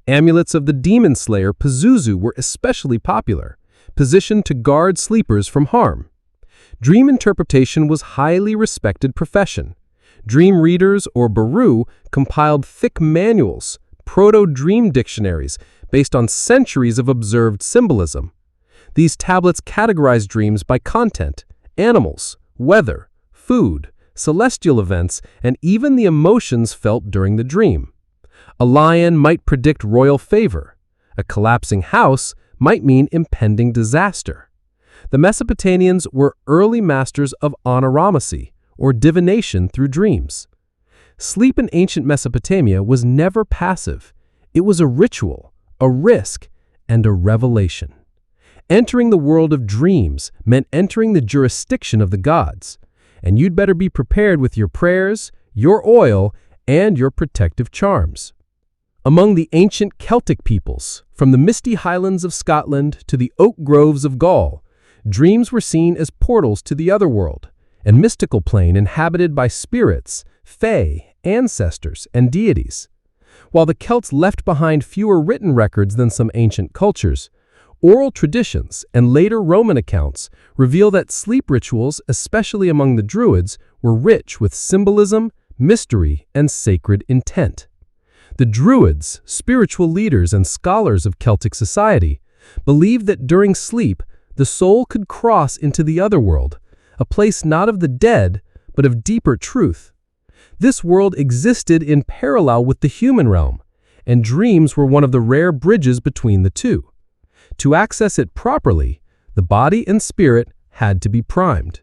Amulets of the demon slayer Pazuzu were especially popular, positioned to guard sleepers from harm. Dream interpretation was a highly respected profession. Dream readers, or baru, compiled thick manuals, proto-dream dictionaries, based on centuries of observed symbolism. These tablets categorized dreams by content, animals, weather, food, celestial events, and even the emotions felt during the dream. A lion might predict royal favor. A collapsing house might mean impending disaster. The Mesopotamians were early masters of onoramancy, or divination through dreams. Sleep in ancient Mesopotamia was never passive. It was a ritual, a risk, and a revelation. Entering the world of dreams meant entering the jurisdiction of the gods, and you'd better be prepared with your prayers, your oil, and your protective charms. Among the ancient Celtic peoples, from the misty highlands of Scotland to the oak groves of Gaul, dreams were seen as portals to the otherworld, a mystical plane inhabited by spirits, fae, ancestors, and deities. While the Celts left behind fewer written records than some ancient cultures, oral traditions and later Roman accounts reveal that sleep rituals, especially among the Druids, were rich with symbolism, mystery, and sacred intent. The Druids, spiritual leaders and scholars of Celtic society, believed that during sleep, the soul could cross into the otherworld, a place not of the dead, but of deeper truth. This world existed in parallel with the human realm, and dreams were one of the rare bridges between the two. To access it properly, the body and spirit had to be primed.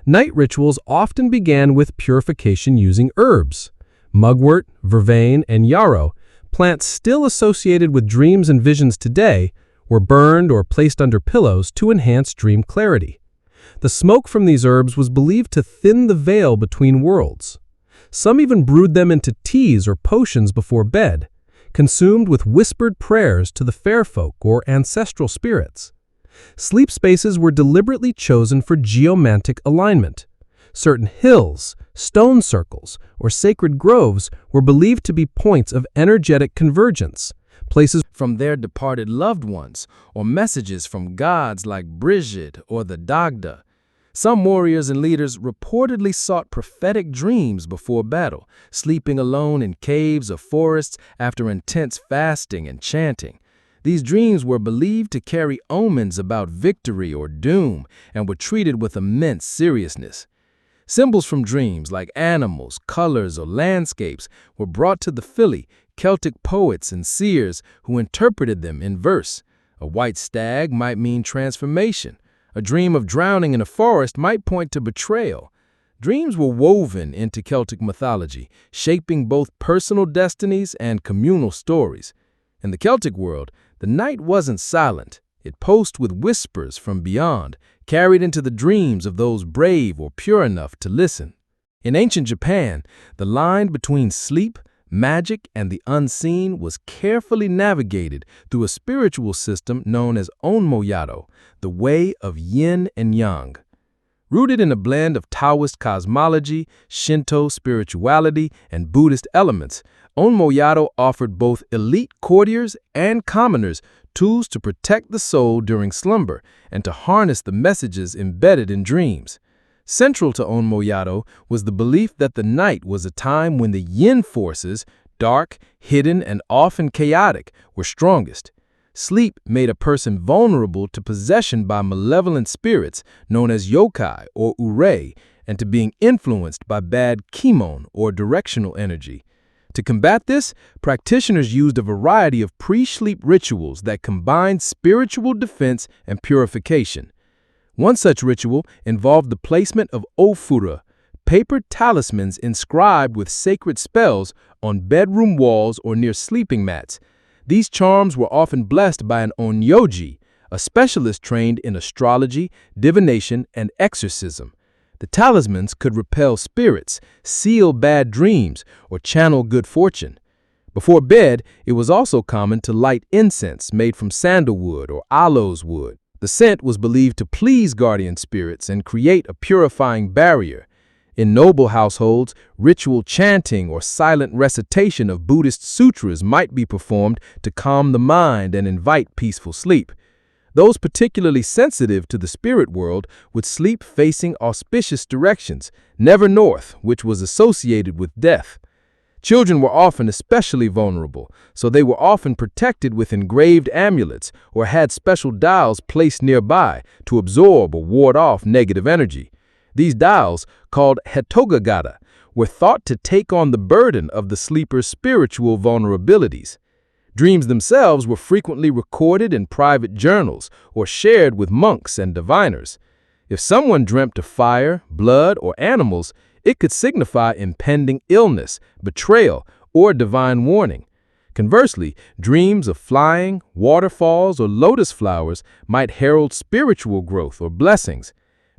Night rituals often began with purification using herbs. Mugwort, vervain, and yarrow, plants still associated with dreams and visions today, were burned or placed under pillows to enhance dream clarity. The smoke from these herbs was believed to thin the veil between worlds. Some even brewed them into teas or potions before bed, consumed with whispered prayers to the fair folk or ancestral spirits. Sleep spaces were deliberately chosen for geomantic alignment. Certain hills, stone circles, or sacred groves were believed to be points of energetic convergence, places from their departed loved ones, or messages from gods like Brigid or the Dagda. Some warriors and leaders reportedly sought prophetic dreams before battle, sleeping alone in caves or forests after intense fasting and chanting. These dreams were believed to carry omens about victory or doom and were treated with immense seriousness. Symbols from dreams like animals, colors, or landscapes were brought to the Philly, Celtic poets and seers who interpreted them in verse. A white stag might mean transformation. A dream of drowning in a forest might point to betrayal. Dreams were woven into Celtic mythology, shaping both personal destinies and communal stories. In the Celtic world, the night wasn't silent. It pulsed with whispers from beyond, carried into the dreams of those brave or pure enough to listen. In ancient Japan, the line between sleep, magic, and the unseen was carefully navigated through a spiritual system known as onmoyado, the way of yin and yang. Rooted in a blend of Taoist cosmology, Shinto spirituality, and Buddhist elements, onmoyado offered both elite courtiers and commoners tools to protect the soul during slumber and to harness the messages embedded in dreams. Central to onmoyado was the belief that the night was a time when the yin forces, dark, hidden, and often chaotic, were strongest. Sleep made a person vulnerable to possession by malevolent spirits known as yokai or urei, and to being influenced by bad kimon or directional energy. To combat this, practitioners used a variety of pre-sleep rituals that combined spiritual defense and purification. One such ritual involved the placement of ofura, paper talismans inscribed with sacred spells, on bedroom walls or near sleeping mats. These charms were often blessed by an onyoji, a specialist trained in astrology, divination, and exorcism. The talismans could repel spirits, seal bad dreams, or channel good fortune. Before bed, it was also common to light incense made from sandalwood or aloes wood. The scent was believed to please guardian spirits and create a purifying barrier. In noble households, ritual chanting or silent recitation of Buddhist sutras might be performed to calm the mind and invite peaceful sleep. Those particularly sensitive to the spirit world would sleep facing auspicious directions, never north, which was associated with death. Children were often especially vulnerable, so they were often protected with engraved amulets or had special dials placed nearby to absorb or ward off negative energy. These dials, called hetogagata, were thought to take on the burden of the sleeper's spiritual vulnerabilities. Dreams themselves were frequently recorded in private journals or shared with monks and diviners. If someone dreamt of fire, blood, or animals, it could signify impending illness, betrayal, or divine warning. Conversely, dreams of flying, waterfalls, or lotus flowers might herald spiritual growth or blessings.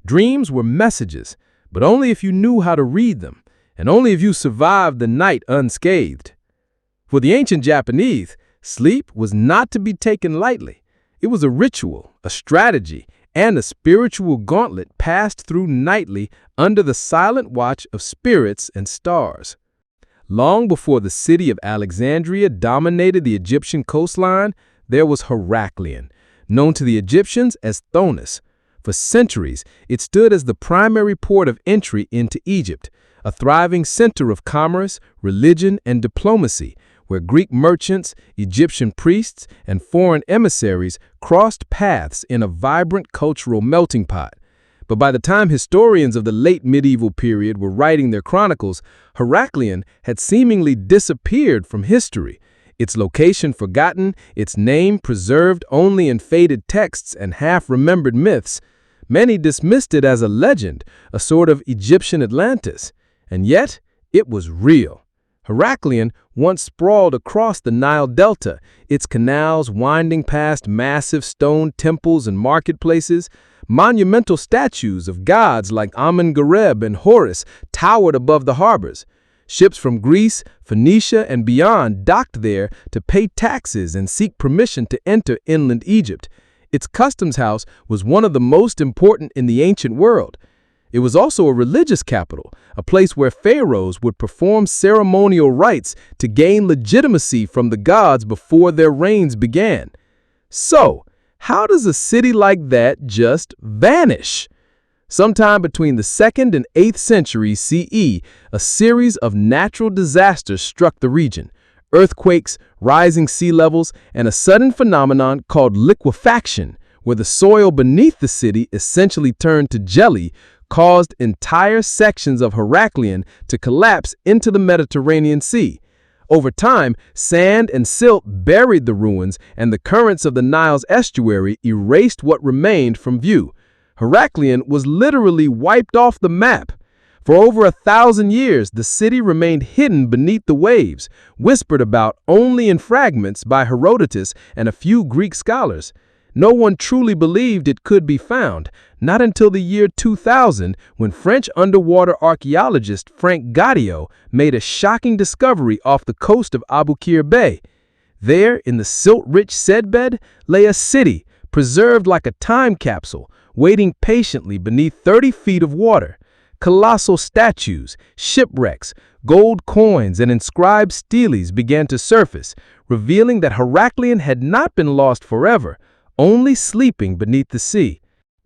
Dreams were messages, but only if you knew how to read them, and only if you survived the night unscathed. For the ancient Japanese, sleep was not to be taken lightly. It was a ritual, a strategy, and a spiritual gauntlet passed through nightly under the silent watch of spirits and stars. Long before the city of Alexandria dominated the Egyptian coastline, there was Heracleion, known to the Egyptians as Thonis. For centuries, it stood as the primary port of entry into Egypt, a thriving center of commerce, religion, and diplomacy, where Greek merchants, Egyptian priests, and foreign emissaries crossed paths in a vibrant cultural melting pot. But by the time historians of the late medieval period were writing their chronicles, Heracleion had seemingly disappeared from history, its location forgotten, its name preserved only in faded texts and half-remembered myths. Many dismissed it as a legend, a sort of Egyptian Atlantis. And yet, it was real. Heracleion once sprawled across the Nile Delta, its canals winding past massive stone temples and marketplaces. Monumental statues of gods like Amun-Gareb and Horus towered above the harbors. Ships from Greece, Phoenicia, and beyond docked there to pay taxes and seek permission to enter inland Egypt. Its customs house was one of the most important in the ancient world. It was also a religious capital, a place where pharaohs would perform ceremonial rites to gain legitimacy from the gods before their reigns began. So, how does a city like that just vanish? Sometime between the 2nd and 8th centuries CE, a series of natural disasters struck the region. Earthquakes, rising sea levels, and a sudden phenomenon called liquefaction, where the soil beneath the city essentially turned to jelly, caused entire sections of Heracleion to collapse into the Mediterranean Sea. Over time, sand and silt buried the ruins, and the currents of the Nile's estuary erased what remained from view. Heracleion was literally wiped off the map. For over 1,000 years, the city remained hidden beneath the waves, whispered about only in fragments by Herodotus and a few Greek scholars. No one truly believed it could be found, not until the year 2000, when French underwater archaeologist Frank Gaudio made a shocking discovery off the coast of Aboukir Bay. There, in the silt-rich seabed, lay a city, preserved like a time capsule, waiting patiently beneath 30 feet of water. Colossal statues, shipwrecks, gold coins, and inscribed steles began to surface, revealing that Heracleion had not been lost forever, only sleeping beneath the sea.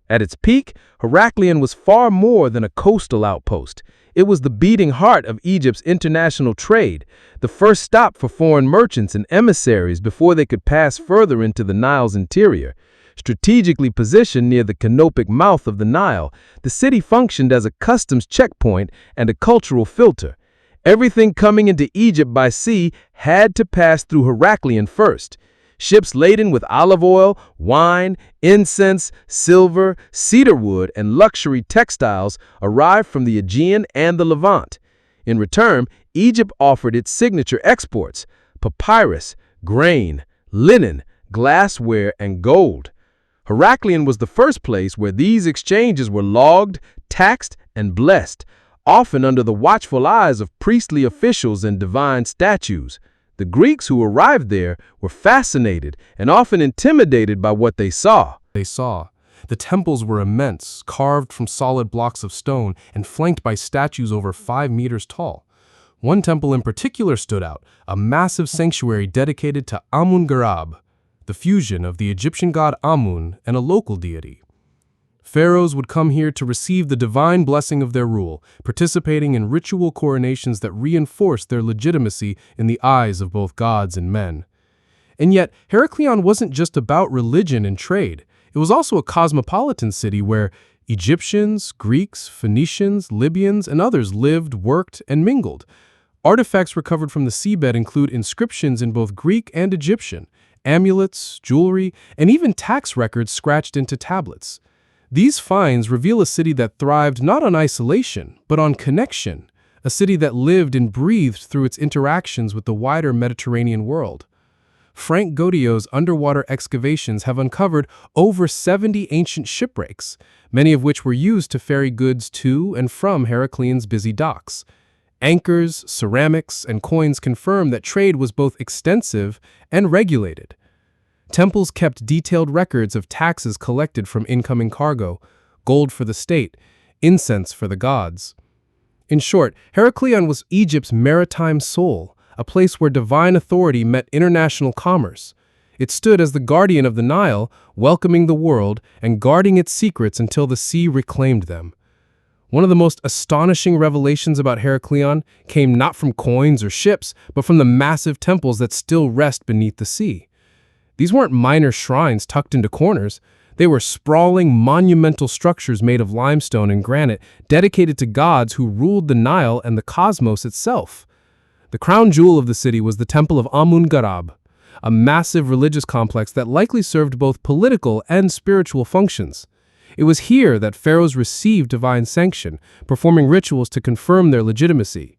At its peak, Heracleion was far more than a coastal outpost. It was the beating heart of Egypt's international trade, the first stop for foreign merchants and emissaries before they could pass further into the Nile's interior. Strategically positioned near the canopic mouth of the Nile, the city functioned as a customs checkpoint and a cultural filter. Everything coming into Egypt by sea had to pass through Heracleion first. Ships laden with olive oil, wine, incense, silver, cedarwood, and luxury textiles arrived from the Aegean and the Levant. In return, Egypt offered its signature exports: papyrus, grain, linen, glassware, and gold. Heracleion was the first place where these exchanges were logged, taxed, and blessed, often under the watchful eyes of priestly officials and divine statues. The Greeks who arrived there were fascinated and often intimidated by what they saw. The temples were immense, carved from solid blocks of stone and flanked by statues over 5 meters tall. One temple in particular stood out, a massive sanctuary dedicated to Amun-Garab, the fusion of the Egyptian god Amun and a local deity. Pharaohs would come here to receive the divine blessing of their rule, participating in ritual coronations that reinforced their legitimacy in the eyes of both gods and men. And yet, Heracleion wasn't just about religion and trade. It was also a cosmopolitan city where Egyptians, Greeks, Phoenicians, Libyans, and others lived, worked, and mingled. Artifacts recovered from the seabed include inscriptions in both Greek and Egyptian, amulets, jewelry, and even tax records scratched into tablets. These finds reveal a city that thrived not on isolation, but on connection, a city that lived and breathed through its interactions with the wider Mediterranean world. Frank Gaudio's underwater excavations have uncovered over 70 ancient shipwrecks, many of which were used to ferry goods to and from Heracleion's busy docks. Anchors, ceramics, and coins confirm that trade was both extensive and regulated. Temples kept detailed records of taxes collected from incoming cargo, gold for the state, incense for the gods. In short, Heracleion was Egypt's maritime soul, a place where divine authority met international commerce. It stood as the guardian of the Nile, welcoming the world and guarding its secrets until the sea reclaimed them. One of the most astonishing revelations about Heracleion came not from coins or ships, but from the massive temples that still rest beneath the sea. These weren't minor shrines tucked into corners. They were sprawling, monumental structures made of limestone and granite, dedicated to gods who ruled the Nile and the cosmos itself. The crown jewel of the city was the Temple of Amun-Garab, a massive religious complex that likely served both political and spiritual functions. It was here that pharaohs received divine sanction, performing rituals to confirm their legitimacy.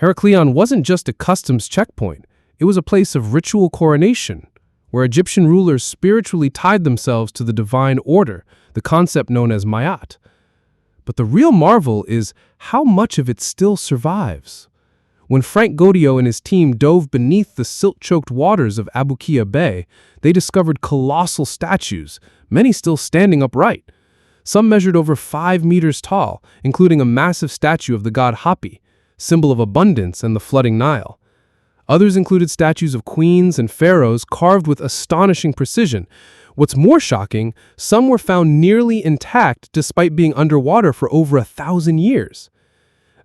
Heracleion wasn't just a customs checkpoint. It was a place of ritual coronation, where Egyptian rulers spiritually tied themselves to the divine order, the concept known as Mayat. But the real marvel is how much of it still survives. When Frank Gaudio and his team dove beneath the silt-choked waters of Aboukir Bay, they discovered colossal statues, many still standing upright. Some measured over 5 meters tall, including a massive statue of the god Hapi, symbol of abundance and the flooding Nile. Others included statues of queens and pharaohs carved with astonishing precision. What's more shocking, some were found nearly intact despite being underwater for over 1,000 years.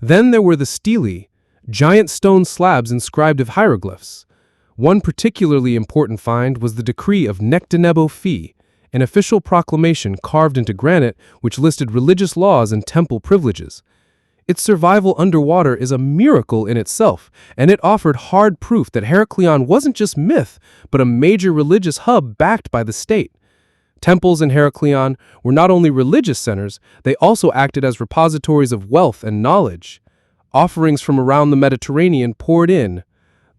Then there were the stelae, giant stone slabs inscribed with hieroglyphs. One particularly important find was the decree of Nectanebo Fi, an official proclamation carved into granite which listed religious laws and temple privileges. Its survival underwater is a miracle in itself, and it offered hard proof that Heracleion wasn't just myth, but a major religious hub backed by the state. Temples in Heracleion were not only religious centers, they also acted as repositories of wealth and knowledge. Offerings from around the Mediterranean poured in: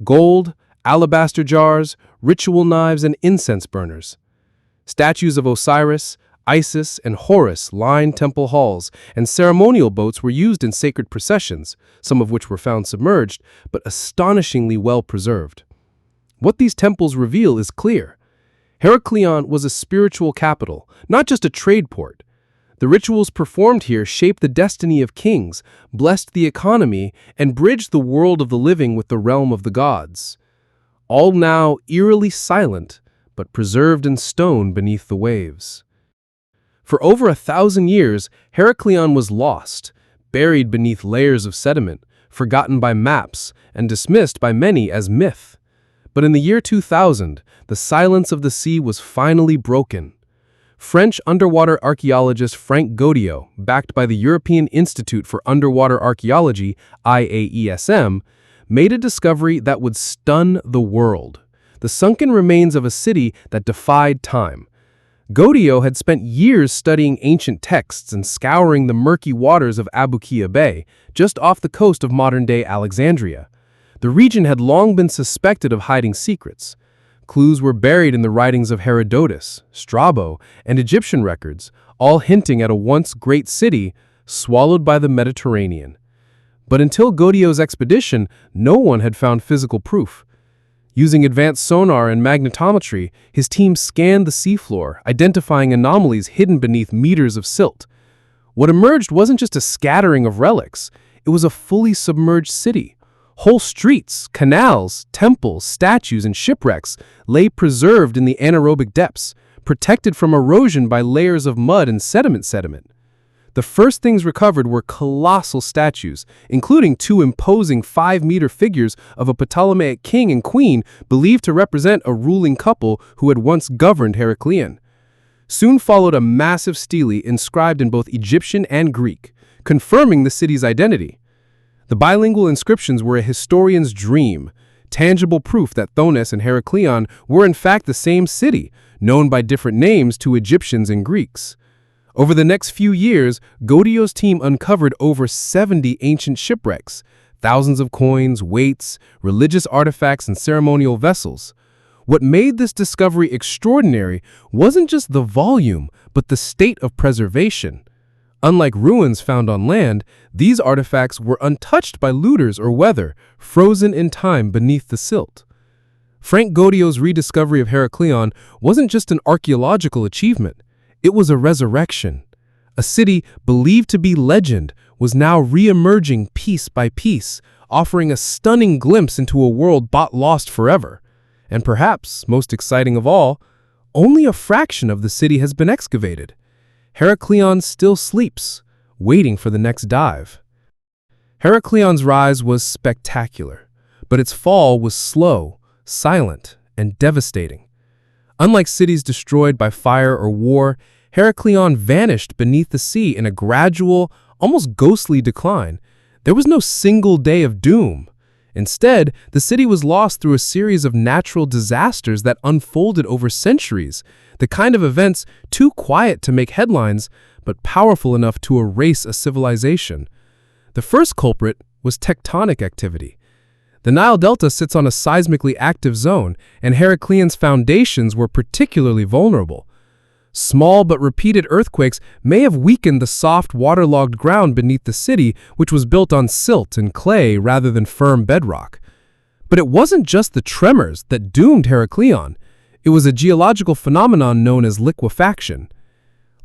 gold, alabaster jars, ritual knives, and incense burners. Statues of Osiris, Isis, and Horus lined temple halls, and ceremonial boats were used in sacred processions, some of which were found submerged, but astonishingly well preserved. What these temples reveal is clear. Heracleion was a spiritual capital, not just a trade port. The rituals performed here shaped the destiny of kings, blessed the economy, and bridged the world of the living with the realm of the gods. All now eerily silent, but preserved in stone beneath the waves. For over 1,000 years, Heracleion was lost, buried beneath layers of sediment, forgotten by maps, and dismissed by many as myth. But in the year 2000, the silence of the sea was finally broken. French underwater archaeologist Frank Goddio, backed by the European Institute for Underwater Archaeology, IAESM, made a discovery that would stun the world: the sunken remains of a city that defied time. Goddio had spent years studying ancient texts and scouring the murky waters of Abukir Bay, just off the coast of modern-day Alexandria. The region had long been suspected of hiding secrets. Clues were buried in the writings of Herodotus, Strabo, and Egyptian records, all hinting at a once great city swallowed by the Mediterranean. But until Godio's expedition, no one had found physical proof. Using advanced sonar and magnetometry, his team scanned the seafloor, identifying anomalies hidden beneath meters of silt. What emerged wasn't just a scattering of relics, it was a fully submerged city. Whole streets, canals, temples, statues, and shipwrecks lay preserved in the anaerobic depths, protected from erosion by layers of mud and sediment. The first things recovered were colossal statues, including 2 imposing 5-meter figures of a Ptolemaic king and queen believed to represent a ruling couple who had once governed Heracleion. Soon followed a massive stele inscribed in both Egyptian and Greek, confirming the city's identity. The bilingual inscriptions were a historian's dream, tangible proof that Thonis and Heracleion were in fact the same city, known by different names to Egyptians and Greeks. Over the next few years, Godio's team uncovered over 70 ancient shipwrecks, thousands of coins, weights, religious artifacts, and ceremonial vessels. What made this discovery extraordinary wasn't just the volume, but the state of preservation. Unlike ruins found on land, these artifacts were untouched by looters or weather, frozen in time beneath the silt. Frank Godio's rediscovery of Heracleion wasn't just an archaeological achievement. It was a resurrection. A city believed to be legend was now re-emerging piece by piece, offering a stunning glimpse into a world lost forever. And perhaps, most exciting of all, only a fraction of the city has been excavated. Heracleion still sleeps, waiting for the next dive. Heracleion's rise was spectacular, but its fall was slow, silent, and devastating. Unlike cities destroyed by fire or war, Heracleion vanished beneath the sea in a gradual, almost ghostly decline. There was no single day of doom. Instead, the city was lost through a series of natural disasters that unfolded over centuries, the kind of events too quiet to make headlines, but powerful enough to erase a civilization. The first culprit was tectonic activity. The Nile Delta sits on a seismically active zone, and Heracleion's foundations were particularly vulnerable. Small but repeated earthquakes may have weakened the soft, waterlogged ground beneath the city, which was built on silt and clay rather than firm bedrock. But it wasn't just the tremors that doomed Heracleion. It was a geological phenomenon known as liquefaction.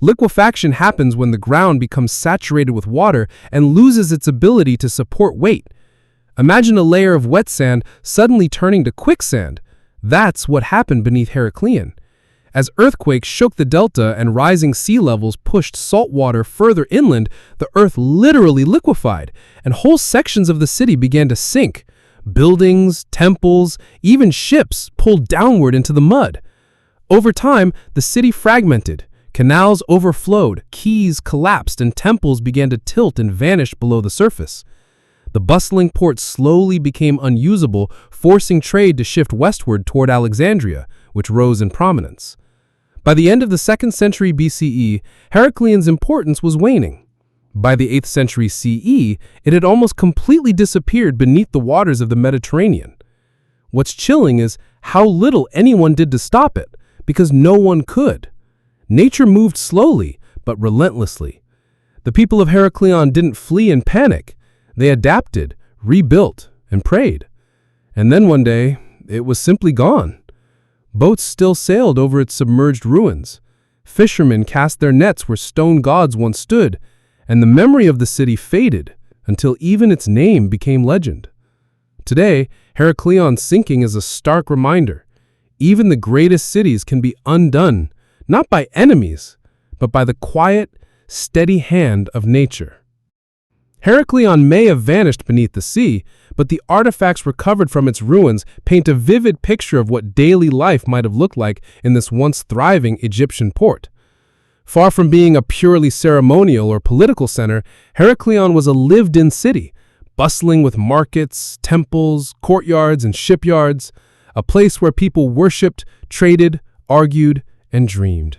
Liquefaction happens when the ground becomes saturated with water and loses its ability to support weight. Imagine a layer of wet sand suddenly turning to quicksand. That's what happened beneath Heracleion. As earthquakes shook the delta and rising sea levels pushed salt water further inland, the earth literally liquefied, and whole sections of the city began to sink. Buildings, temples, even ships pulled downward into the mud. Over time, the city fragmented. Canals overflowed, quays collapsed, and temples began to tilt and vanish below the surface. The bustling port slowly became unusable, forcing trade to shift westward toward Alexandria, which rose in prominence. By the end of the 2nd century BCE, Heracleon's importance was waning. By the 8th century CE, it had almost completely disappeared beneath the waters of the Mediterranean. What's chilling is how little anyone did to stop it, because no one could. Nature moved slowly, but relentlessly. The people of Heracleion didn't flee in panic. They adapted, rebuilt, and prayed. And then one day, it was simply gone. Boats still sailed over its submerged ruins. Fishermen cast their nets where stone gods once stood, and the memory of the city faded until even its name became legend. Today, Heracleon's sinking is a stark reminder. Even the greatest cities can be undone, not by enemies, but by the quiet, steady hand of nature. Heracleion may have vanished beneath the sea, but the artifacts recovered from its ruins paint a vivid picture of what daily life might have looked like in this once thriving Egyptian port. Far from being a purely ceremonial or political center, Heracleion was a lived-in city, bustling with markets, temples, courtyards, and shipyards, a place where people worshipped, traded, argued, and dreamed.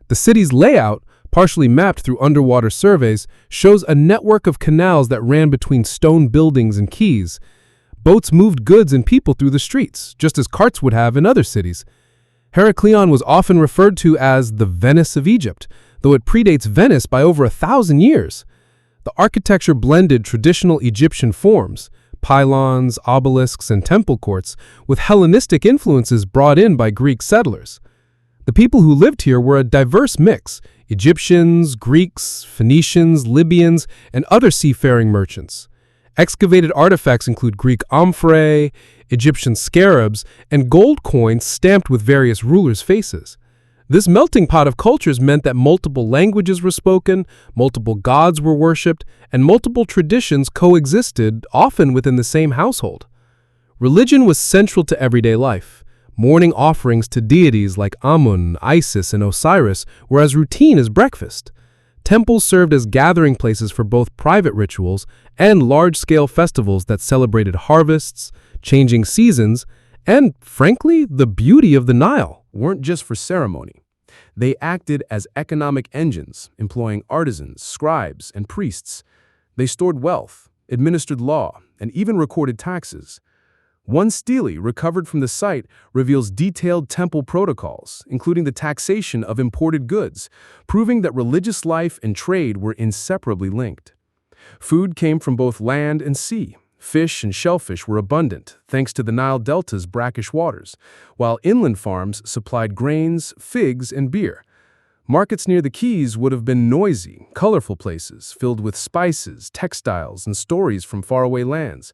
The city's layout, partially mapped through underwater surveys, shows a network of canals that ran between stone buildings and quays. Boats moved goods and people through the streets, just as carts would have in other cities. Heracleion was often referred to as the Venice of Egypt, though it predates Venice by over 1,000 years. The architecture blended traditional Egyptian forms, pylons, obelisks, and temple courts, with Hellenistic influences brought in by Greek settlers. The people who lived here were a diverse mix: Egyptians, Greeks, Phoenicians, Libyans, and other seafaring merchants. Excavated artifacts include Greek amphorae, Egyptian scarabs, and gold coins stamped with various rulers' faces. This melting pot of cultures meant that multiple languages were spoken, multiple gods were worshipped, and multiple traditions coexisted, often within the same household. Religion was central to everyday life. Morning offerings to deities like Amun, Isis, and Osiris were as routine as breakfast. Temples served as gathering places for both private rituals and large-scale festivals that celebrated harvests, changing seasons, and, frankly, the beauty of the Nile. Weren't just for ceremony. They acted as economic engines, employing artisans, scribes, and priests. They stored wealth, administered law, and even recorded taxes. One stele recovered from the site reveals detailed temple protocols, including the taxation of imported goods, proving that religious life and trade were inseparably linked. Food came from both land and sea. Fish and shellfish were abundant, thanks to the Nile Delta's brackish waters, while inland farms supplied grains, figs, and beer. Markets near the quays would have been noisy, colorful places filled with spices, textiles, and stories from faraway lands.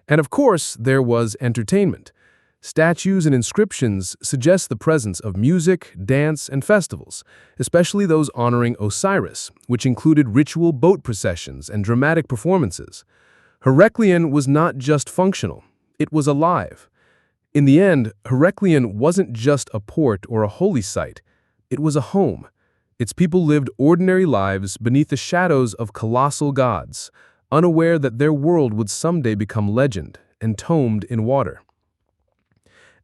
And of course, there was entertainment. Statues and inscriptions suggest the presence of music, dance, and festivals, especially those honoring Osiris, which included ritual boat processions and dramatic performances. Heracleion was not just functional, it was alive. In the end, Heracleion wasn't just a port or a holy site, it was a home. Its people lived ordinary lives beneath the shadows of colossal gods, unaware that their world would someday become legend, entombed in water.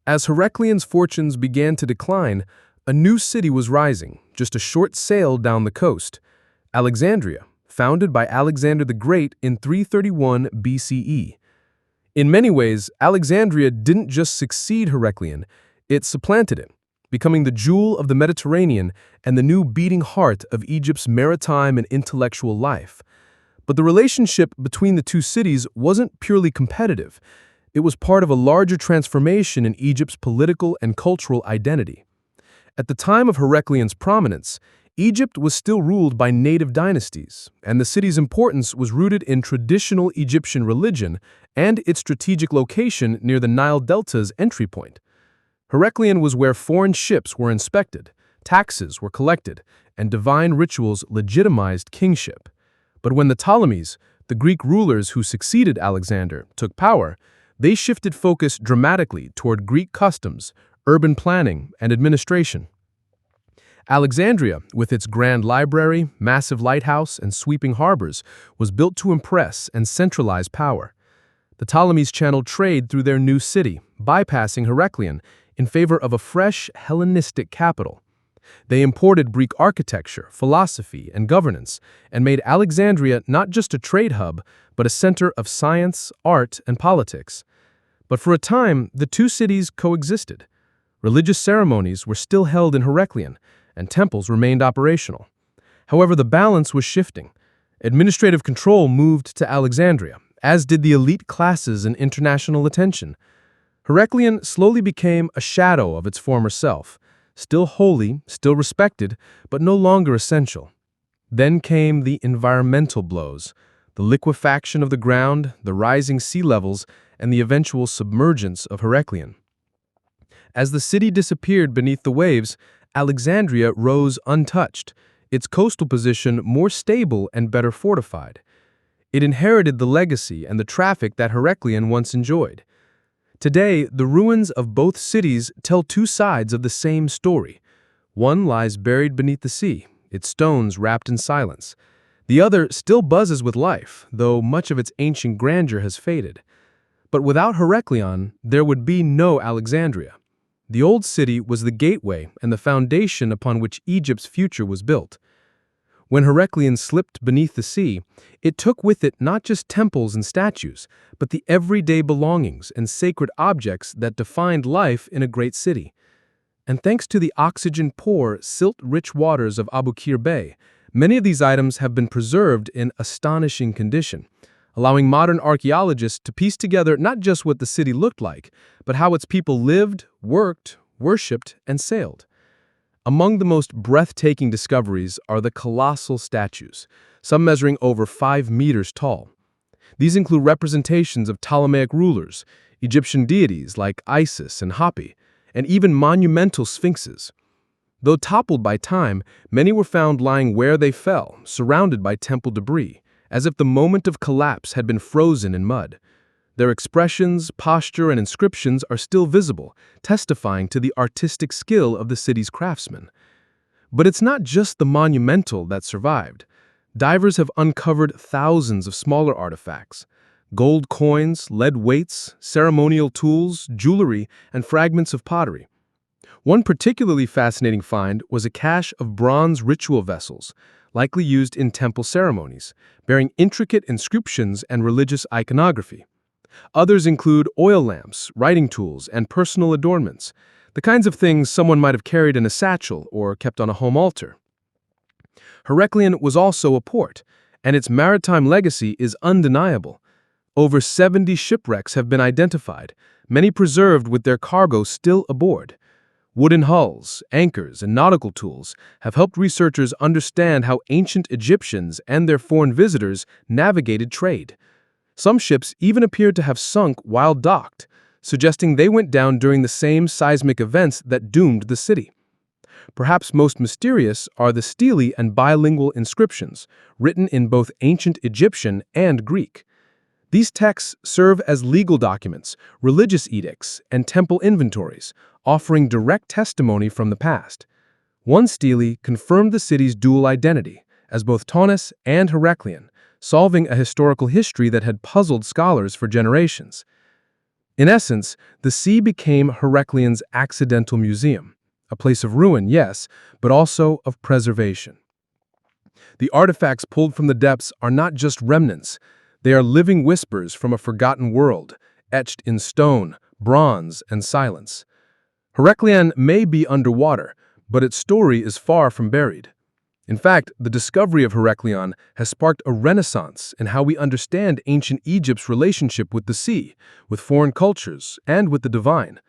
As Heracleon's fortunes began to decline, a new city was rising, just a short sail down the coast: Alexandria, founded by Alexander the Great in 331 BCE. In many ways, Alexandria didn't just succeed Heracleion, it supplanted it, becoming the jewel of the Mediterranean and the new beating heart of Egypt's maritime and intellectual life. But the relationship between the two cities wasn't purely competitive. It was part of a larger transformation in Egypt's political and cultural identity. At the time of Heracleon's prominence, Egypt was still ruled by native dynasties, and the city's importance was rooted in traditional Egyptian religion and its strategic location near the Nile Delta's entry point. Heracleion was where foreign ships were inspected, taxes were collected, and divine rituals legitimized kingship. But when the Ptolemies, the Greek rulers who succeeded Alexander, took power, they shifted focus dramatically toward Greek customs, urban planning, and administration. Alexandria, with its grand library, massive lighthouse, and sweeping harbors, was built to impress and centralize power. The Ptolemies channeled trade through their new city, bypassing Heracleion in favor of a fresh Hellenistic capital. They imported Greek architecture, philosophy, and governance, and made Alexandria not just a trade hub, but a center of science, art, and politics. But for a time, the two cities coexisted. Religious ceremonies were still held in Heracleion, and temples remained operational. However, the balance was shifting. Administrative control moved to Alexandria, as did the elite classes and international attention. Heracleion slowly became a shadow of its former self, still holy, still respected, but no longer essential. Then came the environmental blows, the liquefaction of the ground, the rising sea levels, and the eventual submergence of Heracleion. As the city disappeared beneath the waves, Alexandria rose untouched, its coastal position more stable and better fortified. It inherited the legacy and the traffic that Heracleion once enjoyed. Today, the ruins of both cities tell two sides of the same story. One lies buried beneath the sea, its stones wrapped in silence. The other still buzzes with life, though much of its ancient grandeur has faded. But without Heracleion, there would be no Alexandria. The old city was the gateway and the foundation upon which Egypt's future was built. When Heracleion slipped beneath the sea, it took with it not just temples and statues, but the everyday belongings and sacred objects that defined life in a great city. And thanks to the oxygen-poor, silt-rich waters of Abu Qir Bay, many of these items have been preserved in astonishing condition, allowing modern archaeologists to piece together not just what the city looked like, but how its people lived, worked, worshipped, and sailed. Among the most breathtaking discoveries are the colossal statues, some measuring over 5 meters tall. These include representations of Ptolemaic rulers, Egyptian deities like Isis and Hapi, and even monumental sphinxes. Though toppled by time, many were found lying where they fell, surrounded by temple debris, as if the moment of collapse had been frozen in mud. Their expressions, posture, and inscriptions are still visible, testifying to the artistic skill of the city's craftsmen. But it's not just the monumental that survived. Divers have uncovered thousands of smaller artifacts: gold coins, lead weights, ceremonial tools, jewelry, and fragments of pottery. One particularly fascinating find was a cache of bronze ritual vessels, likely used in temple ceremonies, bearing intricate inscriptions and religious iconography. Others include oil lamps, writing tools, and personal adornments, the kinds of things someone might have carried in a satchel or kept on a home altar. Heracleion was also a port, and its maritime legacy is undeniable. Over 70 shipwrecks have been identified, many preserved with their cargo still aboard. Wooden hulls, anchors, and nautical tools have helped researchers understand how ancient Egyptians and their foreign visitors navigated trade. Some ships even appeared to have sunk while docked, suggesting they went down during the same seismic events that doomed the city. Perhaps most mysterious are the stele and bilingual inscriptions, written in both ancient Egyptian and Greek. These texts serve as legal documents, religious edicts, and temple inventories, offering direct testimony from the past. One stele confirmed the city's dual identity, as both Taunus and Heracleion, solving a historical history that had puzzled scholars for generations. In essence, the sea became Heracleion's accidental museum, a place of ruin, yes, but also of preservation. The artifacts pulled from the depths are not just remnants, they are living whispers from a forgotten world, etched in stone, bronze, and silence. Heracleion may be underwater, but its story is far from buried. In fact, the discovery of Heracleion has sparked a renaissance in how we understand ancient Egypt's relationship with the sea, with foreign cultures, and with the divine.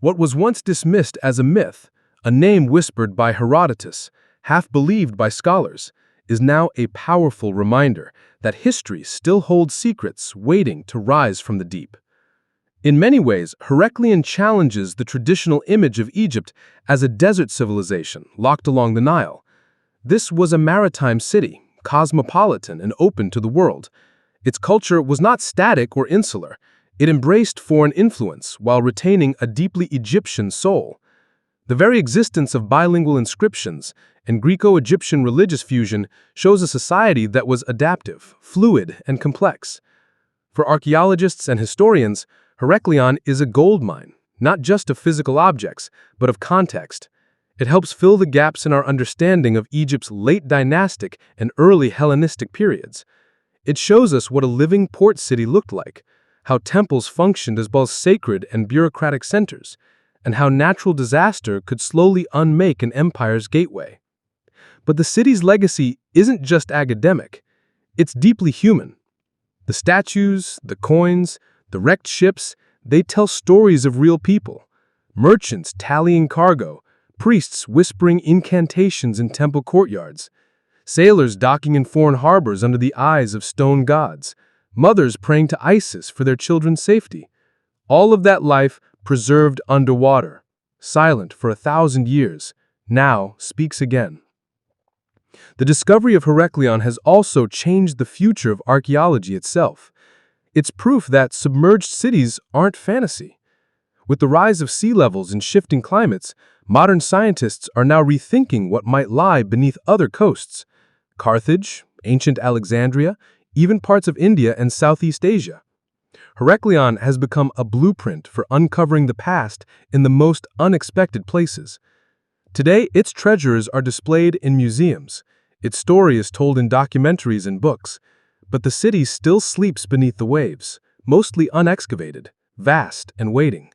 What was once dismissed as a myth, a name whispered by Herodotus, half believed by scholars, is now a powerful reminder that history still holds secrets waiting to rise from the deep. In many ways, Heracleion challenges the traditional image of Egypt as a desert civilization locked along the Nile. This was a maritime city, cosmopolitan and open to the world. Its culture was not static or insular. It embraced foreign influence while retaining a deeply Egyptian soul. The very existence of bilingual inscriptions and Greco-Egyptian religious fusion shows a society that was adaptive, fluid, and complex. For archaeologists and historians, Heracleion is a goldmine, not just of physical objects, but of context. It helps fill the gaps in our understanding of Egypt's late dynastic and early Hellenistic periods. It shows us what a living port city looked like, how temples functioned as both sacred and bureaucratic centers, and how natural disaster could slowly unmake an empire's gateway. But the city's legacy isn't just academic, it's deeply human. The statues, the coins, the wrecked ships, they tell stories of real people. Merchants tallying cargo, priests whispering incantations in temple courtyards, sailors docking in foreign harbors under the eyes of stone gods, mothers praying to Isis for their children's safety. All of that life preserved underwater, silent for 1,000 years, now speaks again. The discovery of Heracleion has also changed the future of archaeology itself. It's proof that submerged cities aren't fantasy. With the rise of sea levels and shifting climates, modern scientists are now rethinking what might lie beneath other coasts. Carthage, ancient Alexandria, even parts of India and Southeast Asia. Heracleion has become a blueprint for uncovering the past in the most unexpected places. Today, its treasures are displayed in museums. Its story is told in documentaries and books. But the city still sleeps beneath the waves, mostly unexcavated, vast and waiting.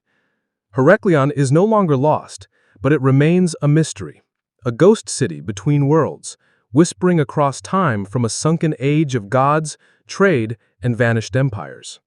Heracleion is no longer lost, but it remains a mystery, a ghost city between worlds, whispering across time from a sunken age of gods, trade, and vanished empires.